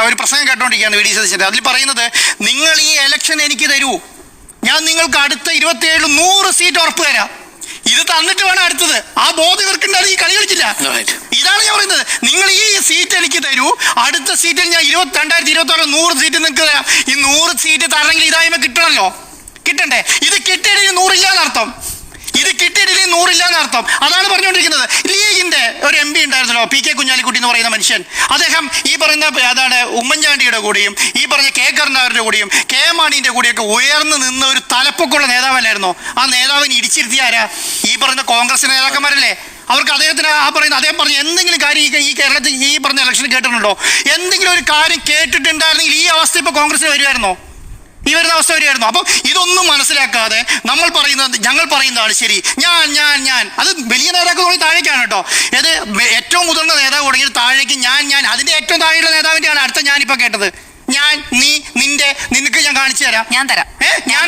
ഒരു പ്രസംഗം കേട്ടോണ്ടിരിക്കുകയാണ് വി.ഡി. സതീശൻ്റെ. അതിൽ പറയുന്നത്, നിങ്ങൾ ഈ ഇലക്ഷൻ എനിക്ക് തരൂ, ഞാൻ നിങ്ങൾക്ക് അടുത്ത 27 100 സീറ്റ് ഉറപ്പ് തരാം. ഇത് തന്നിട്ട് വേണം അടുത്തത്. ആ ബോധം ഇവർക്കുണ്ടാകും. ഈ കളി കളിച്ചില്ല. ഇതാണ് ഞാൻ പറയുന്നത്. നിങ്ങൾ ഈ സീറ്റ് എനിക്ക് തരൂ, അടുത്ത സീറ്റിൽ ഞാൻ 2026 100 സീറ്റ് നിങ്ങൾക്ക് തരാം. ഈ 100 സീറ്റ് തരണമെങ്കിൽ ഇതായ്മ കിട്ടണ്ടേ? ഇത് കിട്ടിയിട്ടില്ല 100 ഇല്ലാന്നർത്ഥം. അതാണ് പറഞ്ഞുകൊണ്ടിരിക്കുന്നത്. ലീഗിന്റെ ഒരു MP ഉണ്ടായിരുന്നല്ലോ, P.K. കുഞ്ഞാലിക്കുട്ടി എന്ന് പറയുന്ന മനുഷ്യൻ. അദ്ദേഹം ഈ പറയുന്ന ഉമ്മൻചാണ്ടിയുടെ കൂടെയും ഈ പറഞ്ഞ K. കരുണാകരന്റെ കൂടെയും K. മാണിന്റെ കൂടെയൊക്കെ ഉയർന്നു നിന്ന് ഒരു തലപ്പൊക്കമുള്ള നേതാവല്ലായിരുന്നോ? ആ നേതാവിന് ഇടിച്ചിരുത്തിയ ആരാ? ഈ പറയുന്ന കോൺഗ്രസ് നേതാക്കന്മാരല്ലേ. അവർക്ക് അദ്ദേഹത്തിന് അദ്ദേഹം പറഞ്ഞ എന്തെങ്കിലും കാര്യം ഈ കേരളത്തിൽ ഈ പറഞ്ഞ ഇലക്ഷന് കേട്ടിട്ടുണ്ടോ? എന്തെങ്കിലും ഒരു കാര്യം കേട്ടിട്ടുണ്ടായിരുന്നെങ്കിൽ ഈ അവസ്ഥ ഇപ്പോൾ കോൺഗ്രസിന് വരുമായിരുന്നോ? ഈ വരുന്ന അവസ്ഥ വരികയായിരുന്നു. അപ്പം ഇതൊന്നും മനസ്സിലാക്കാതെ ഞങ്ങൾ പറയുന്നതാണ് ശരി, ഞാൻ അത് വലിയ നേതാക്കൾ തുടങ്ങി താഴേക്കാണ് കേട്ടോ. ഏറ്റവും മുതിർന്ന നേതാവ് തുടങ്ങി താഴേക്ക് ഞാൻ അതിന്റെ ഏറ്റവും താഴെയുള്ള നേതാവിന്റെയാണ് അടുത്ത ഞാനിപ്പോൾ കേട്ടത്. നിനക്ക് ഞാൻ കാണിച്ചു തരാം, ഞാൻ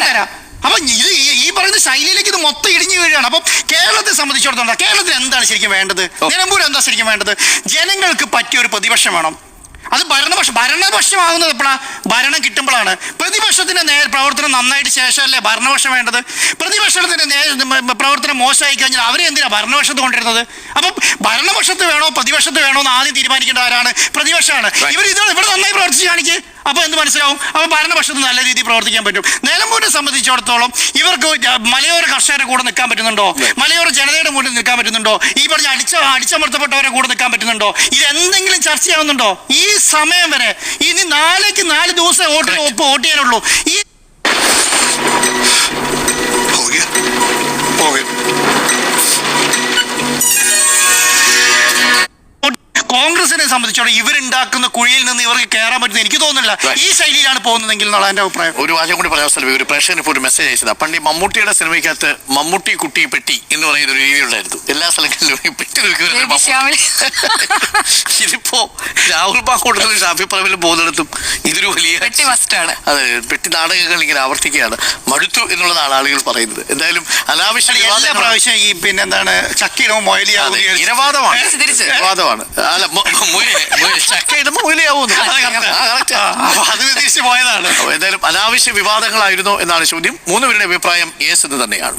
തരാം. അപ്പൊ ഈ പറയുന്ന ശൈലിയിലേക്ക് ഇത് മൊത്തം ഇടിഞ്ഞു വീഴുകയാണ്. അപ്പം കേരളത്തെ സംബന്ധിച്ചിടത്തോളം കേരളത്തിൽ എന്താണ് ശരിക്കും വേണ്ടത്? നിലമ്പൂർ എന്താ ശരിക്കും വേണ്ടത്? ജനങ്ങൾക്ക് പറ്റിയ ഒരു പ്രതിപക്ഷം വേണം. അത് ഭരണപക്ഷമാകുന്നത് എപ്പോഴാണ്? ഭരണം കിട്ടുമ്പോഴാണ്. പ്രതിപക്ഷത്തിന്റെ പ്രവർത്തനം നന്നായിട്ട് ശേഷമല്ലേ ഭരണപക്ഷം വേണ്ടത്? പ്രതിപക്ഷത്തിന്റെ പ്രവർത്തനം മോശമായി കഴിഞ്ഞാൽ അവരെ എന്തിനാ ഭരണപക്ഷത്ത് കൊണ്ടിരുന്നത്? അപ്പം ഭരണപക്ഷത്ത് വേണോ പ്രതിപക്ഷത്ത് വേണോ എന്ന് ആദ്യം തീരുമാനിക്കേണ്ട ആരാണ്? പ്രതിപക്ഷമാണ്. ഇവിടെ നന്നായി പ്രവർത്തിച്ച് കാണിക്കുക. അപ്പൊ എന്ത് മനസ്സിലാവും? അപ്പൊ ഭരണപക്ഷത്ത് നല്ല രീതിയിൽ പ്രവർത്തിക്കാൻ പറ്റും. നിലമ്പൂരിനെ സംബന്ധിച്ചിടത്തോളം ഇവർക്ക് മലയോര കർഷകരുടെ കൂടെ നിൽക്കാൻ പറ്റുന്നുണ്ടോ? മലയോര ജനതയുടെ കൂടെ നിൽക്കാൻ പറ്റുന്നുണ്ടോ? ഈ പറഞ്ഞ അടിച്ചമർത്തപ്പെട്ടവരെ കൂടെ നിൽക്കാൻ പറ്റുന്നുണ്ടോ? ഇതെന്തെങ്കിലും ചർച്ചയാവുന്നുണ്ടോ? ഈ സമയം വരെ ഇനി 4 ദിവസം വോട്ട് ചെയ്യാനുള്ളൂ. ഈ हो गया കോൺഗ്രസിനെ സംബന്ധിച്ചോളം ഇവരുണ്ടാക്കുന്ന കുഴിയിൽ നിന്ന് ഇവർക്ക് കയറാൻ പറ്റുന്ന എനിക്ക് തോന്നുന്നില്ല. ഈ ശൈലിയിലാണ് പോകുന്നതെങ്കിൽ എന്നുള്ള എൻ്റെ അഭിപ്രായം. ഒരു വാചകം കൂടി പറയാൻ സ്ഥലം ഒരു പ്രേക്ഷകന് ഇപ്പോൾ ഒരു മെസ്സേജ് അയച്ചതാ. പണ്ട് ഈ മമ്മൂട്ടിയുടെ സിനിമയ്ക്കകത്ത് മമ്മൂട്ടി കുട്ടി പെട്ടി എന്ന് പറയുന്ന ഒരു രീതി ഉണ്ടായിരുന്നു. എല്ലാ സ്ഥലങ്ങളിലും ഈ പെട്ടി ഇതിപ്പോ രാഹുൽ മാങ്കൂട്ടത്തിലും ഷാഫി പറമ്പിലും പോകുന്നിടത്തും ഇതൊരു വലിയ പെട്ടി മസ്റ്റാണ്. അതെ, പെട്ടി നാടകങ്ങൾ ഇങ്ങനെ ആവർത്തിക്കുകയാണ്. മടുത്തു എന്നുള്ളതാണ് ആളുകൾ പറയുന്നത്. എന്തായാലും അനാവശ്യ എല്ലാ പ്രാവശ്യം ഈ പിന്നെന്താണ് ചക്കിടവും മൊയലിയാവും ഇരവാദമാണ്. തിരിച്ച്. ഇരവാദമാണ്. അല്ല ചക്ക ഇടുമ്പോൾ മൊയിലിയാവുന്നു. അതിന് തിരിച്ചു പോയതാണ്. എന്തായാലും അനാവശ്യ വിവാദങ്ങളായിരുന്നോ എന്നാണ് ചോദ്യം. 3 പേരുടെ അഭിപ്രായം യെസ് എന്ന് തന്നെയാണ്.